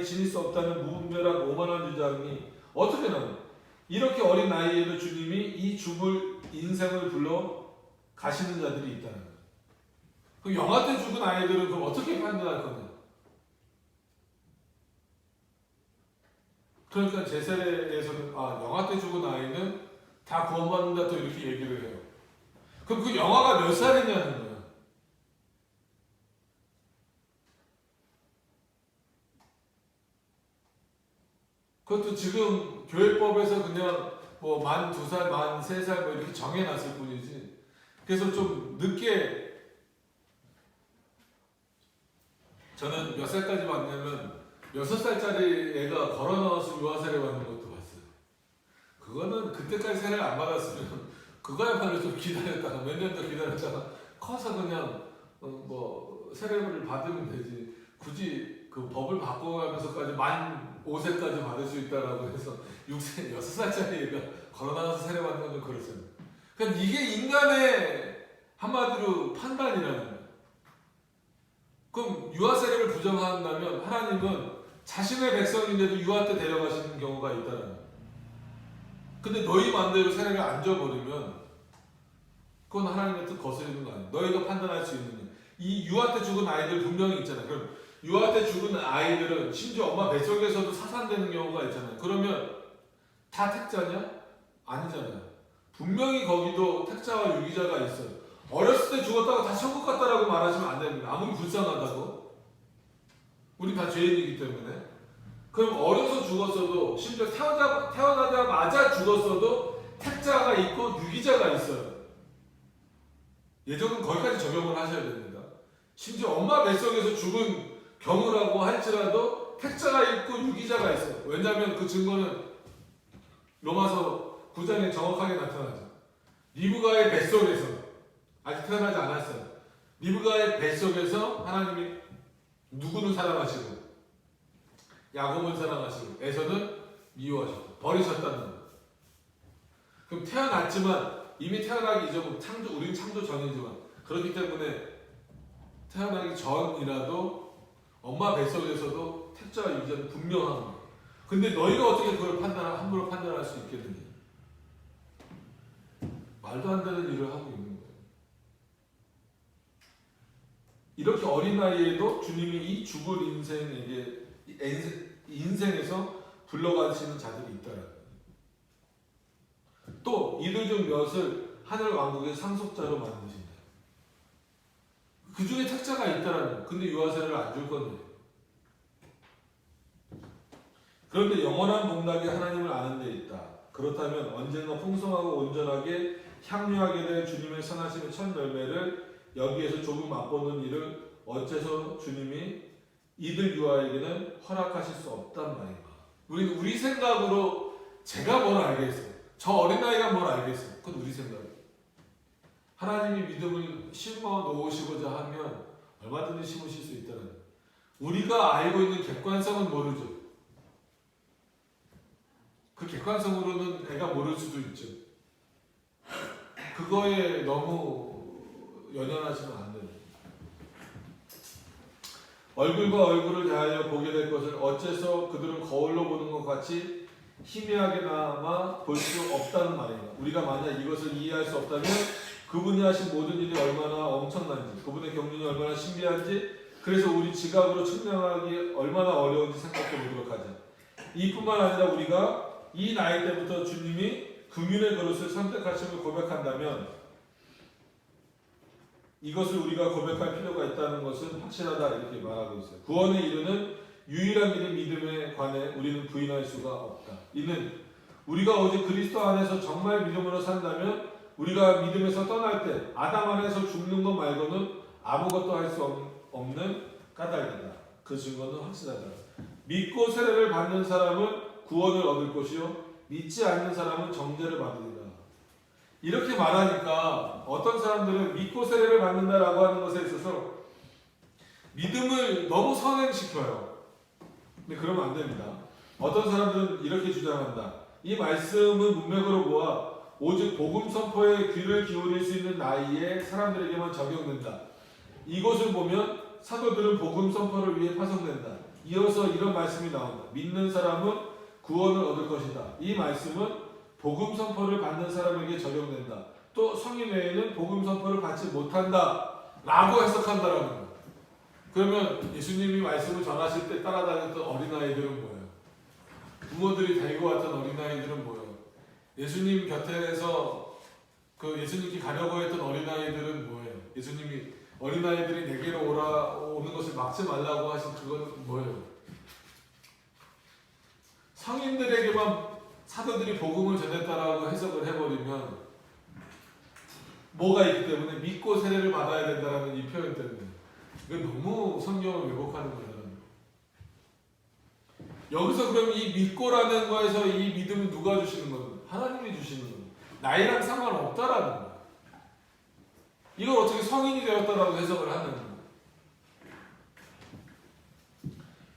지닐 수 없다는 무분별한 오만한 주장이 어떻게 나와요? 이렇게 어린 나이에도 주님이 이 죽을 인생을 불러 가시는 자들이 있다는 거예요. 그럼 영아 때 죽은 아이들은 그럼 어떻게 판단할 거냐? 그러니까 제세례에서는 영아 때 죽은 아이는 다 구원받는다 또 이렇게 얘기를 해요. 그럼 그 영아가 몇 살이냐는 거예요. 그것도 지금 교회법에서 그냥 만 2살, 만 3살 이렇게 정해놨을 뿐이지. 그래서 좀 늦게 저는 몇 살까지 봤냐면 6살짜리 애가 걸어 나와서 유아세례 받는 것도 봤어요. 그거는 그때까지 세례를 안 받았으면 그거야말로 좀 기다렸다가 몇 년 더 기다렸다가 커서 그냥 뭐 세례를 받으면 되지. 굳이 그 법을 바꿔가면서까지 만 5세까지 받을 수 있다라고 해서 6세, 6살짜리 애가 걸어나가서 세례 받는 건 좀 그렇잖아요. 그러니까 이게 인간의 한마디로 판단이라는 거예요. 그럼 유아 세례를 부정한다면 하나님은 자신의 백성인데도 유아 때 데려가시는 경우가 있다는 거예요. 근데 너희 마음대로 세례를 안 줘버리면 그건 하나님의 뜻 거스르는 거 아니에요. 너희가 판단할 수 있는 이 유아 때 죽은 아이들 분명히 있잖아요. 그럼 유아 때 죽은 아이들은 심지어 엄마 뱃속에서도 사산되는 경우가 있잖아요. 그러면 다 택자냐? 아니잖아요. 분명히 거기도 택자와 유기자가 있어요. 어렸을 때 죽었다가 다 천국 갔다라고 말하시면 안 됩니다. 아무리 불쌍하다고. 우리 다 죄인이기 때문에. 그럼 어려서 죽었어도 심지어 태어나자마자 죽었어도 택자가 있고 유기자가 있어요. 예정은 거기까지 적용을 하셔야 됩니다. 심지어 엄마 뱃속에서 죽은 경우라고 할지라도 택자가 있고 유기자가 있어요. 왜냐하면 그 증거는 로마서 9장에 정확하게 나타나죠. 리브가의 뱃속에서 아직 태어나지 않았어요. 리브가의 뱃속에서 하나님이 누구는 사랑하시고 야곱은 사랑하시고 에서는 미워하시고 버리셨다는 거예요. 그럼 태어났지만 이미 태어나기 이전 우리는 창조 전이지만 그렇기 때문에 태어나기 전이라도 엄마 뱃속에서도 택자와 유기자는 분명한 거예요. 근데 너희가 어떻게 그걸 함부로 판단할 수 있겠느냐? 말도 안 되는 일을 하고 있는 거예요. 이렇게 어린 나이에도 주님이 이 죽을 인생에서 불러가시는 자들이 있다는 거예요. 또 이들 중 몇을 하늘 왕국의 상속자로 만드신다. 그 중에 택자가 있다라는 거예요. 근데 유아세례를 안 줄 건데. 그런데 영원한 복락이 하나님을 아는 데 있다. 그렇다면 언젠가 풍성하고 온전하게 향유하게 될 주님의 선하심의 첫 열매를 여기에서 조금 맛보는 일을 어째서 주님이 이들 유아에게는 허락하실 수 없단 말인가. 우리 생각으로 제가 뭘 알겠어요. 저 어린아이가 뭘 알겠어요. 그건 우리 생각이에요. 하나님이 믿음을 심어 놓으시고자 하면 얼마든지 심으실 수 있다는 거예요. 우리가 알고 있는 객관성은 모르죠. 그 객관성으로는 애가 모를 수도 있죠. 그거에 너무 연연하시면 안 돼요. 얼굴과 얼굴을 대하여 보게 될 것을 어째서 그들은 거울로 보는 것 같이 희미하게나마 볼 수 없다는 말입니다. 우리가 만약 이것을 이해할 수 없다면 그분이 하신 모든 일이 얼마나 엄청난지, 그분의 경륜이 얼마나 신비한지, 그래서 우리 지각으로 측량하기 얼마나 어려운지 생각해 보도록 하자. 이뿐만 아니라 우리가 이 나이 때부터 주님이 금윤의 그릇을 선택하심을 고백한다면 이것을 우리가 고백할 필요가 있다는 것은 확실하다 이렇게 말하고 있어요. 구원에 이르는 유일한 길인 믿음에 관해 우리는 부인할 수가 없다. 이는 우리가 오직 그리스도 안에서 정말 믿음으로 산다면 우리가 믿음에서 떠날 때 아담 안에서 죽는 것 말고는 아무것도 할 수 없는 까닭이다. 그 증거는 확실하다. 믿고 세례를 받는 사람은 구원을 얻을 것이요 믿지 않는 사람은 정죄를 받으리라. 이렇게 말하니까 어떤 사람들은 믿고 세례를 받는다라고 하는 것에 있어서 믿음을 너무 선행시켜요. 근데 그러면 안 됩니다. 어떤 사람들은 이렇게 주장한다. 이 말씀은 문맥으로 보아 오직 복음 선포에 귀를 기울일 수 있는 나이에 사람들에게만 적용된다. 이것을 보면 사도들은 복음 선포를 위해 파송된다. 이어서 이런 말씀이 나온다. 믿는 사람은 구원을 얻을 것이다. 이 말씀은 복음 선포를 받는 사람에게 적용된다. 또 성인 외에는 복음 선포를 받지 못한다 라고 해석한다라는 거예요. 그러면 예수님이 말씀을 전하실 때 따라다녔던 어린아이들은 뭐예요? 부모들이 데리고 왔던 어린아이들은 뭐예요? 예수님 곁에서 그 예수님께 가려고 했던 어린아이들은 뭐예요? 예수님이 어린아이들이 내게로 오는 것을 막지 말라고 하신 그건 뭐예요? 성인들에게만 사도들이 복음을 전했다라고 해석을 해버리면 뭐가 있기 때문에 믿고 세례를 받아야 된다는 이 표현 때문에 이건 너무 성경을 왜곡하는 거잖아요. 여기서 그럼 이 믿고라는 거에서 이 믿음은 누가 주시는 겁니까? 하나님이 주시는 거예요. 나이랑 상관없다라는 거예요. 이걸 어떻게 성인이 되었다라고 해석을 하는 거예요.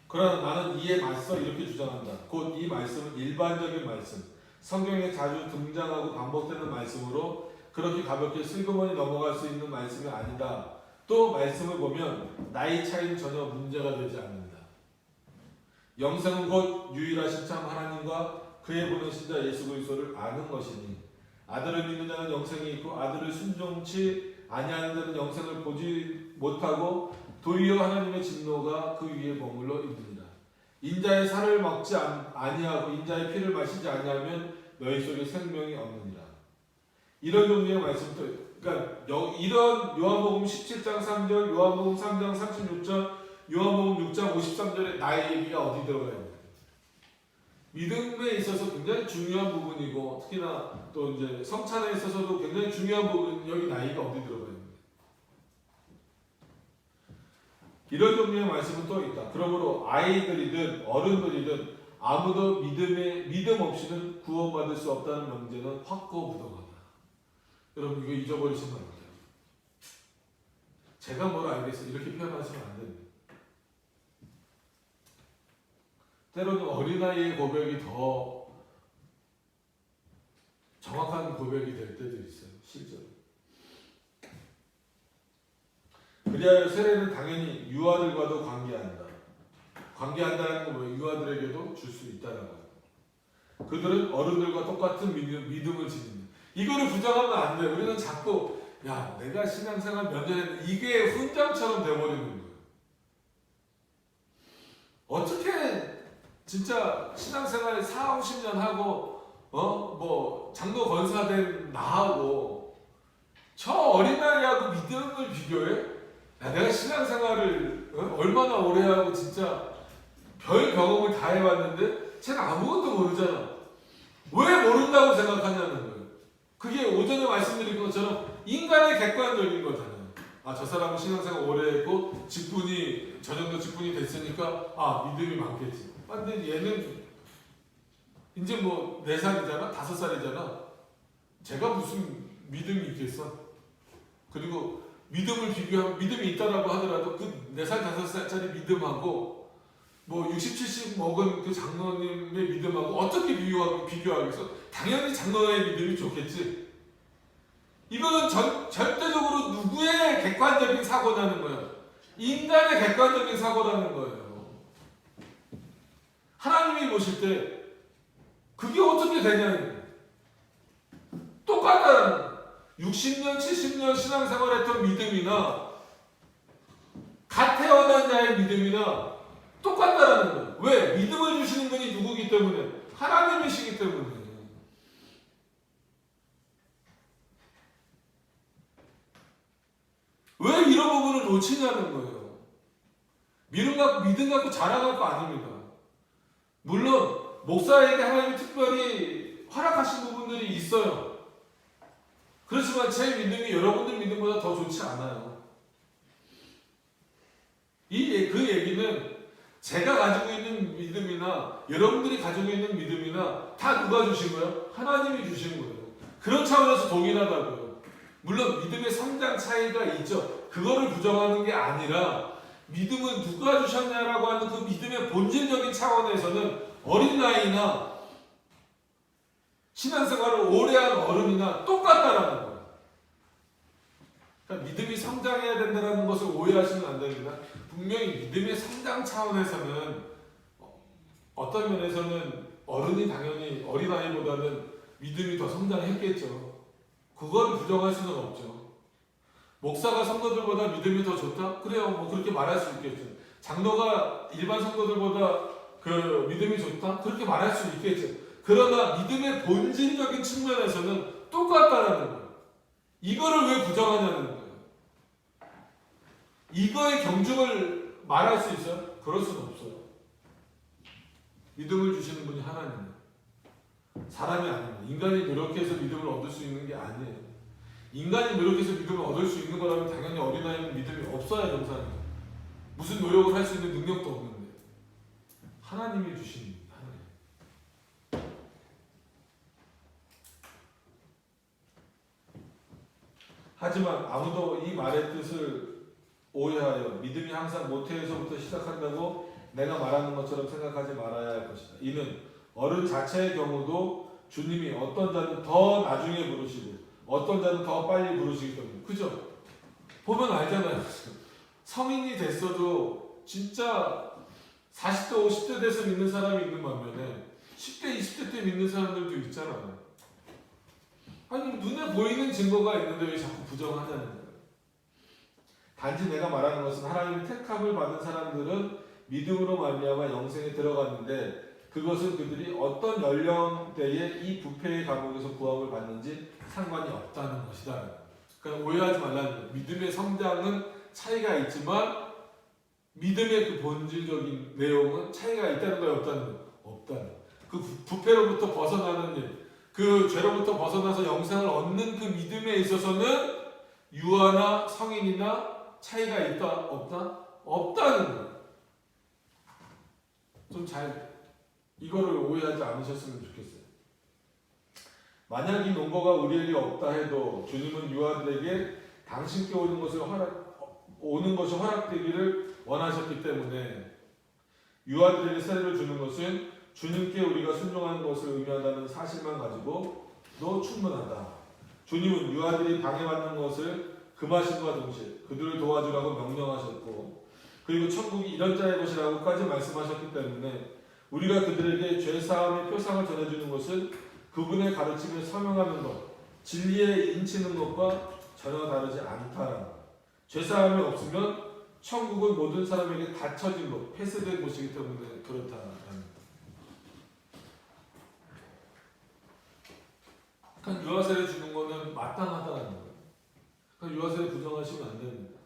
그러나 나는 이에 맞서 이렇게 주장한다. 곧 이 말씀은 일반적인 말씀, 성경에 자주 등장하고 반복되는 말씀으로 그렇게 가볍게 슬그머니 넘어갈 수 있는 말씀이 아니다. 또 말씀을 보면 나이 차이는 전혀 문제가 되지 않는다. 영생은 곧 유일하신 참 하나님과 그의 보내신 자 예수 그리스도를 아는 것이니 아들을 믿는 자는 영생이 있고 아들을 순종치 아니하는 자는 영생을 보지 못하고 도리어 하나님의 진노가 그 위에 머물러 있느니라. 인자의 살을 먹지 아니하고 인자의 피를 마시지 아니하면 너희 속에 생명이 없느니라. 이런 종류의 말씀도, 그러니까 이런 요한복음 17장 3절, 요한복음 3장 36절, 요한복음 6장 53절에 나의 얘기가 어디 들어가야 돼요? 믿음에 있어서 굉장히 중요한 부분이고, 특히나 또 이제 성찬에 있어서도 굉장히 중요한 부분, 여기 나이가 어디 들어가야 돼요? 이런 종류의 말씀은 또 있다. 그러므로 아이들이든 어른들이든 아무도 믿음 없이는 구원받을 수 없다는 명제는 확고부동하다. 여러분 이거 잊어버리시면 안 돼요. 제가 뭘 알겠어 이렇게 표현하시면 안 됩니다. 때로는 어린아이의 고백이 더 정확한 고백이 될 때도 있어요. 실제로. 그리하여 세례는 당연히 유아들과도 관계한다. 관계한다는 건 뭐예요? 유아들에게도 줄 수 있다는 거예요. 그들은 어른들과 똑같은 믿음을 지닌다. 이거를 부정하면 안 돼요. 우리는 자꾸 야 내가 신앙생활 몇 년 했는데 이게 훈장처럼 돼버리는 거예요. 어떻게 진짜 신앙생활 4, 50년 하고 뭐 장로 권사된 나하고 저 어린아이하고 믿음을 비교해? 야, 내가 신앙생활을 얼마나 오래 하고 진짜 별 경험을 다 해봤는데 쟤는 아무것도 모르잖아. 왜 모른다고 생각하냐는 거예요. 그게 오전에 말씀드린 것처럼 인간의 객관적인 거잖아요. 아, 저 사람은 신앙생활 오래 했고 직분이 저 정도 직분이 됐으니까 아 믿음이 많겠지. 아, 근데 얘는 이제 뭐 4살이잖아? 5살이잖아? 제가 무슨 믿음이 있겠어? 그리고 믿음을 비교하면 믿음이 있다라고 하더라도 그 4살, 5살짜리 믿음하고 뭐 60, 70 먹은 그 장로님의 믿음하고 어떻게 비교하겠어? 당연히 장로의 믿음이 좋겠지. 이거는 절대적으로 누구의 객관적인 사고냐는 거예요. 인간의 객관적인 사고라는 거예요. 하나님이 보실 때 그게 어떻게 되냐는 똑같다는 60년, 70년 신앙생활했던 믿음이나 갓 태어난 자의 믿음이나 똑같다라는 거예요. 왜? 믿음을 주시는 분이 누구기 때문에? 하나님이시기 때문에. 왜 이런 부분을 놓치냐는 거예요. 믿음 갖고 자랑할 거 아닙니다. 물론 목사에게 하나님이 특별히 허락하신 부분들이 있어요. 그렇지만 제 믿음이 여러분들 믿음보다 더 좋지 않아요. 그 얘기는 제가 가지고 있는 믿음이나 여러분들이 가지고 있는 믿음이나 다 누가 주신 거예요? 하나님이 주신 거예요. 그런 차원에서 동일하다고요. 물론 믿음의 성장 차이가 있죠. 그거를 부정하는 게 아니라 믿음은 누가 주셨냐라고 하는 그 믿음의 본질적인 차원에서는 어린아이나 신앙생활을 오래한 어른이나 똑같다라는 거예요. 그러니까 믿음이 성장해야 된다는 것을 오해하시면 안 됩니다. 분명히 믿음의 성장 차원에서는 어떤 면에서는 어른이 당연히 어린아이보다는 믿음이 더 성장했겠죠. 그걸 부정할 수는 없죠. 목사가 성도들보다 믿음이 더 좋다? 그래요. 뭐 그렇게 말할 수 있겠죠. 장로가 일반 성도들보다 그 믿음이 좋다? 그렇게 말할 수 있겠죠. 그러나 믿음의 본질적인 측면에서는 똑같다라는 거예요. 이거를 왜 부정하냐는 거예요. 이거의 경중을 말할 수 있어요? 그럴 수는 없어요. 믿음을 주시는 분이 하나님이에요. 사람이 아닙니다. 인간이 노력해서 믿음을 얻을 수 있는 게 아니에요. 인간이 노력해서 믿음을 얻을 수 있는 거라면 당연히 어린아이는 믿음이 없어야 정상이에요. 무슨 노력을 할 수 있는 능력도 없는데 하나님이 주신 하나님. 하지만 아무도 이 말의 뜻을 오해하여 믿음이 항상 모태에서부터 시작한다고 내가 말하는 것처럼 생각하지 말아야 할 것이다. 이는 어른 자체의 경우도 주님이 어떤 자는 더 나중에 부르시고 어떤 자는 더 빨리 부르시기 때문에. 그죠? 보면 알잖아요. 성인이 됐어도 진짜 40대 50대 돼서 믿는 사람이 있는 반면에 10대 20대 때 믿는 사람들도 있잖아요. 아니 눈에 보이는 증거가 있는데 왜 자꾸 부정하냐는 거예요. 단지 내가 말하는 것은 하나님의 택함을 받은 사람들은 믿음으로 말미암아 영생에 들어갔는데 그것은 그들이 어떤 연령대에 이 부패의 감옥에서 구원을 받는지 상관이 없다는 것이다. 그러니까 오해하지 말라는 거예요. 믿음의 성장은 차이가 있지만 믿음의 그 본질적인 내용은 차이가 있다는 거예요, 없다는 거예요? 없다는 거예요. 그 부패로부터 벗어나는 일, 그 죄로부터 벗어나서 영생을 얻는 그 믿음에 있어서는 유아나 성인이나 차이가 있다? 없다? 없다는 거예요. 좀 잘 이거를 오해하지 않으셨으면 좋겠어요. 만약 이 논거가 우리에게 없다 해도 주님은 유아들에게 당신께 오는 것이 허락되기를 원하셨기 때문에 유아들에게 세례를 주는 것은 주님께 우리가 순종하는 것을 의미한다는 사실만 가지고도 충분하다. 주님은 유아들이 방해받는 것을 금하심과 동시에 그들을 도와주라고 명령하셨고 그리고 천국이 이런 자의 것이라고까지 말씀하셨기 때문에 우리가 그들에게 죄사함의 표상을 전해주는 것은 그분의 가르침에 서명하는 것, 진리에 인치는 것과 전혀 다르지 않다는 것. 죄사함이 없으면 천국은 모든 사람에게 닫혀진 것, 폐쇄된 곳이기 때문에 그렇다는 것. 그러니까 유아세례 주는 거는 마땅하다는 거예요. 그러니까 유아세례 부정하시면 안 됩니다.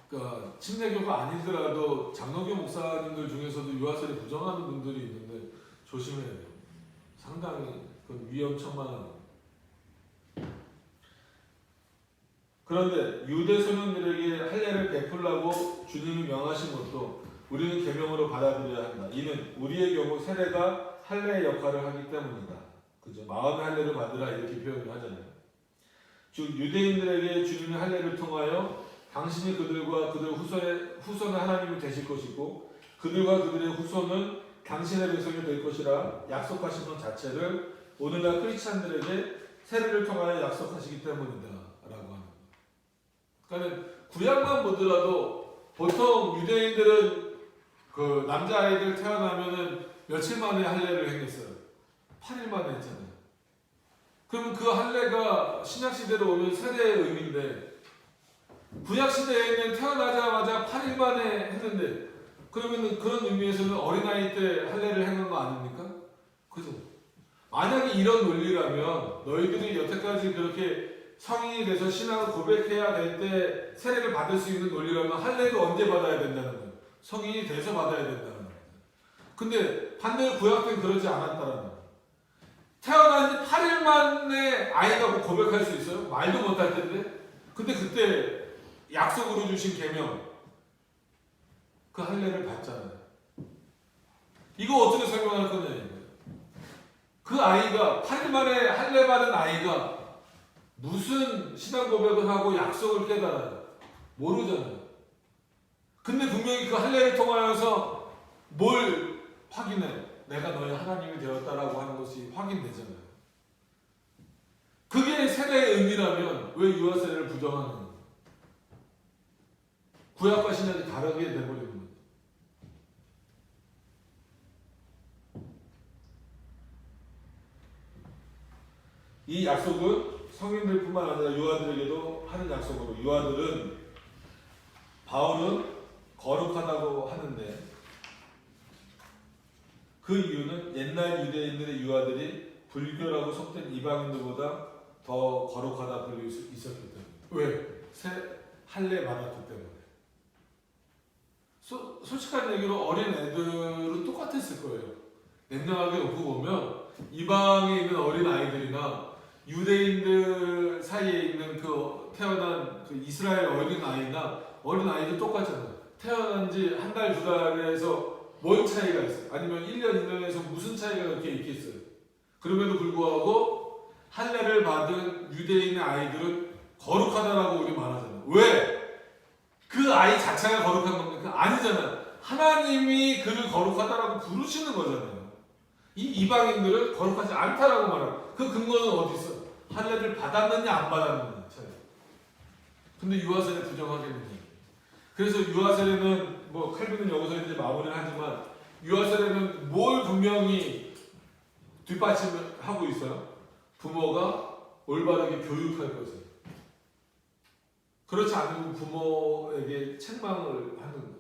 그러니까 침례교가 아니더라도 장로교 목사님들 중에서도 유아세례 부정하는 분들이 있는데 조심해야 돼요. 상당히 그건 위험천만한 거예요. 그런데 유대 소년들에게 할례를 베풀라고 주님이 명하신 것도 우리는 계명으로 받아들여야 한다. 이는 우리의 경우 세례가 할례의 역할을 하기 때문이다. 그죠? 마음의 할례를 받으라 이렇게 표현을 하잖아요. 즉 유대인들에게 주님이 할례를 통하여 당신이 그들과 그들 후손의 하나님이 되실 것이고 그들과 그들의 후손은 당신의 백성이 될 것이라 약속하신 것 자체를 오늘날 크리스찬들에게 세례를 통하여 약속하시기 때문이다 라고 하는 거예요. 그러니까 구약만 보더라도 보통 유대인들은 그 남자아이들 태어나면은 며칠 만에 할례를 행했어요. 8일 만에 했잖아요. 그러면 그 할례가 신약시대로 오면 세례의 의미인데 구약시대에는 태어나자마자 8일 만에 했는데 그러면 그런 의미에서는 어린아이 때 할례를 행한 거 아닙니까? 그죠? 만약에 이런 논리라면 너희들이 여태까지 그렇게 성인이 돼서 신앙을 고백해야 될 때 세례를 받을 수 있는 논리라면 할례도 언제 받아야 된다는 거예요? 성인이 돼서 받아야 된다는 거예요. 근데 반대로 구약 때는 그러지 않았다는 거예요. 태어난 지 8일 만에 아이가 뭐 고백할 수 있어요? 말도 못할 텐데. 근데 그때 약속으로 주신 계명 그 할례를 받잖아요. 이거 어떻게 설명할 거냐 이거예요. 그 아이가 8일 만에 할례 받은 아이가 무슨 신앙 고백을 하고 약속을 깨달아요? 모르잖아요. 근데 분명히 그 할례를 통하여서 뭘 확인해? 내가 너의 하나님이 되었다라고 하는 것이 확인되잖아요. 그게 세례의 의미라면 왜 유아세례를 부정하는 거예요? 구약과 신약이 다르게 돼버리는 거예요. 이 약속은 성인들뿐만 아니라 유아들에게도 하는 약속으로 바울은 거룩하다고 하는데 그 이유는 옛날 유대인들의 유아들이 불교라고 속된 이방인들보다 더 거룩하다 불리고 있었기 때문에. 왜? 할례 받았기 때문에. 솔직한 얘기로 어린 애들은 똑같았을 거예요. 냉정하게 놓고 보면 이방에 있는 어린 아이들이나 유대인들 사이에 있는 그 태어난 그 이스라엘 어린 아이나 어린 아이들 똑같잖아요. 태어난 지 한 달, 두 달에서 뭔 차이가 있어요? 아니면 1년, 2년에서 무슨 차이가 그렇게 있겠어요? 그럼에도 불구하고 할례를 받은 유대인의 아이들은 거룩하다라고 우리 말하잖아요. 왜? 그 아이 자체가 거룩한 겁니까? 아니잖아요. 하나님이 그를 거룩하다라고 부르시는 거잖아요. 이 이방인들은 거룩하지 않다라고 말해요. 그 근거는 어디 있어? 할례를 받았느냐 안 받았느냐 차이. 근데 유아세례 부정하겠느냐. 그래서 유아세례는 뭐 칼빈은 여기서 이제 마무리를 하지만 유아세례는 뭘 분명히 뒷받침하고 있어요? 부모가 올바르게 교육할 것을. 그렇지 않으면 부모에게 책망을 하는 거예요.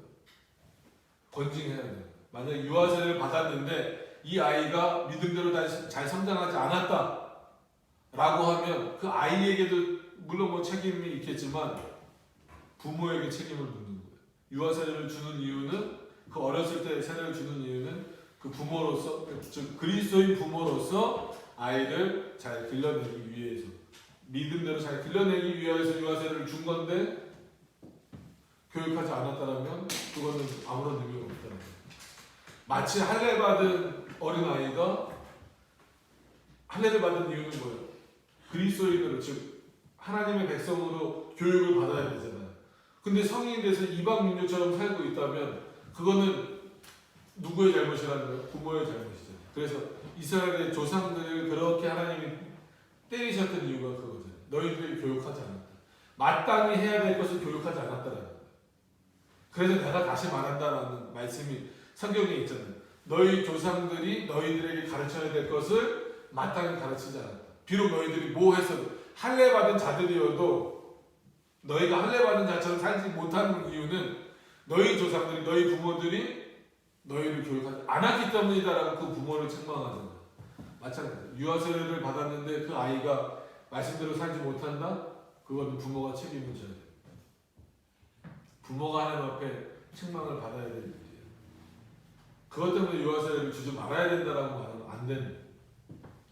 권징해야 돼요. 만약 유아세례를 받았는데 이 아이가 믿음대로 잘 성장하지 않았다 라고 하면 그 아이에게도 물론 뭐 책임이 있겠지만 부모에게 책임을 묻는 거예요. 유아세례를 주는 이유는 그 어렸을 때 세례를 주는 이유는 그 부모로서 즉 그리스도인 부모로서 아이를 잘 길러내기 위해서 믿음대로 잘 길러내기 위해서 유아세례를 준 건데 교육하지 않았다면 그거는 아무런 의미가 없다는 거예요. 마치 할례 받은 어린아이가 할례를 받은 이유는 뭐예요? 그리스도인으로 즉 하나님의 백성으로 교육을 받아야 되잖아요. 근데 성인이 돼서 이방 민족처럼 살고 있다면 그거는 누구의 잘못이라는 거예요? 부모의 잘못이죠. 그래서 이스라엘의 조상들을 그렇게 하나님이 때리셨던 이유가 그거잖아요. 너희들이 교육하지 않았다. 마땅히 해야 될 것을 교육하지 않았다라는 거예요. 그래서 내가 다시 말한다라는 말씀이 성경에 있잖아요. 너희 조상들이 너희들에게 가르쳐야 될 것을 마땅히 가르치지 않았다. 비록 너희들이 뭐 했어도 할례 받은 자들이어도 너희가 할례 받은 자처럼 살지 못하는 이유는 너희 조상들이 너희 부모들이 너희를 교육하지 않았기 때문이다라고 그 부모를 책망하잖아요. 마찬가지로 유아세례를 받았는데 그 아이가 말씀대로 살지 못한다? 그거는 부모가 책임을 져야 돼요. 부모가 하나님 앞에 책망을 받아야 될 일이에요. 그것 때문에 유아세례를 주지 말아야 된다라고 말하면 안 되는 거예요.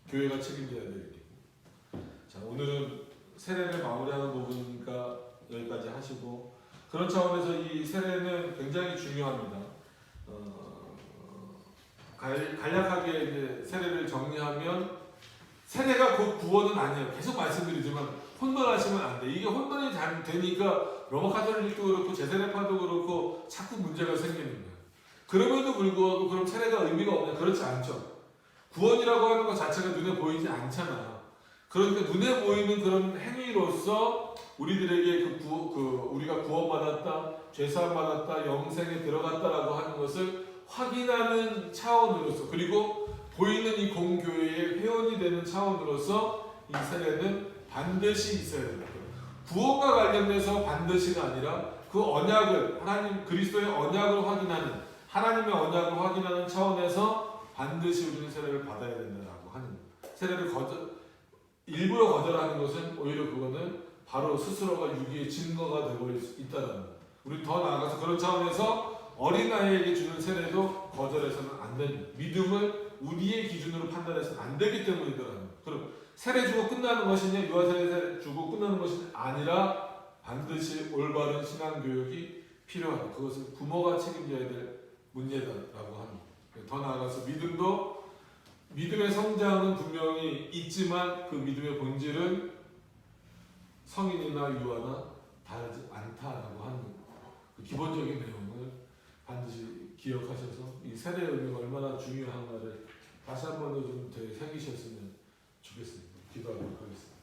교회가 책임져야 될 일이고. 자, 오늘은 세례를 마무리하는 부분이니까 여기까지 하시고 그런 차원에서 이 세례는 굉장히 중요합니다. 간략하게 이제 세례를 정리하면 세례가 곧 구원은 아니에요. 계속 말씀드리지만 혼돈하시면 안 돼. 이게 혼돈이 되니까 로마 카톨릭도 그렇고 제세례파도 그렇고 자꾸 문제가 생기는 거예요. 그럼에도 불구하고 그럼 세례가 의미가 없냐? 그렇지 않죠. 구원이라고 하는 것 자체가 눈에 보이지 않잖아요. 그러니까 눈에 보이는 그런 행위로서 우리들에게 우리가 구원받았다, 죄사함 받았다, 영생에 들어갔다라고 하는 것을 확인하는 차원으로서 그리고 보이는 이 공교회의 회원이 되는 차원으로서 이 세례는 반드시 있어야 됩니다. 구원과 관련돼서 반드시가 아니라 그 언약을 하나님 그리스도의 언약을 확인하는 하나님의 언약을 확인하는 차원에서 반드시 우리는 세례를 받아야 된다라고 하는 거예요. 세례를 일부러 거절하는 것은 오히려 그거는 바로 스스로가 유기의 증거가 되고 있다는 거예요. 우리 더 나아가서 그런 차원에서 어린아이에게 주는 세례도 거절해서는 안 됩니다. 믿음을 우리의 기준으로 판단해서는 안 되기 때문이더라고요. 그럼 세례 주고 끝나는 것이냐, 유아세례 주고 끝나는 것이 아니라 반드시 올바른 신앙교육이 필요하다. 그것은 부모가 책임져야 될 문제다라고 합니다. 더 나아가서 믿음의 성장은 분명히 있지만 그 믿음의 본질은 성인이나 유아나 다르지 않다라고 하는 그 기본적인 내용을 반드시 기억하셔서 이 세례의 의미가 얼마나 중요한가를 다시 한 번 더 좀 되새기셨으면 좋겠습니다. 기도하도록 하겠습니다.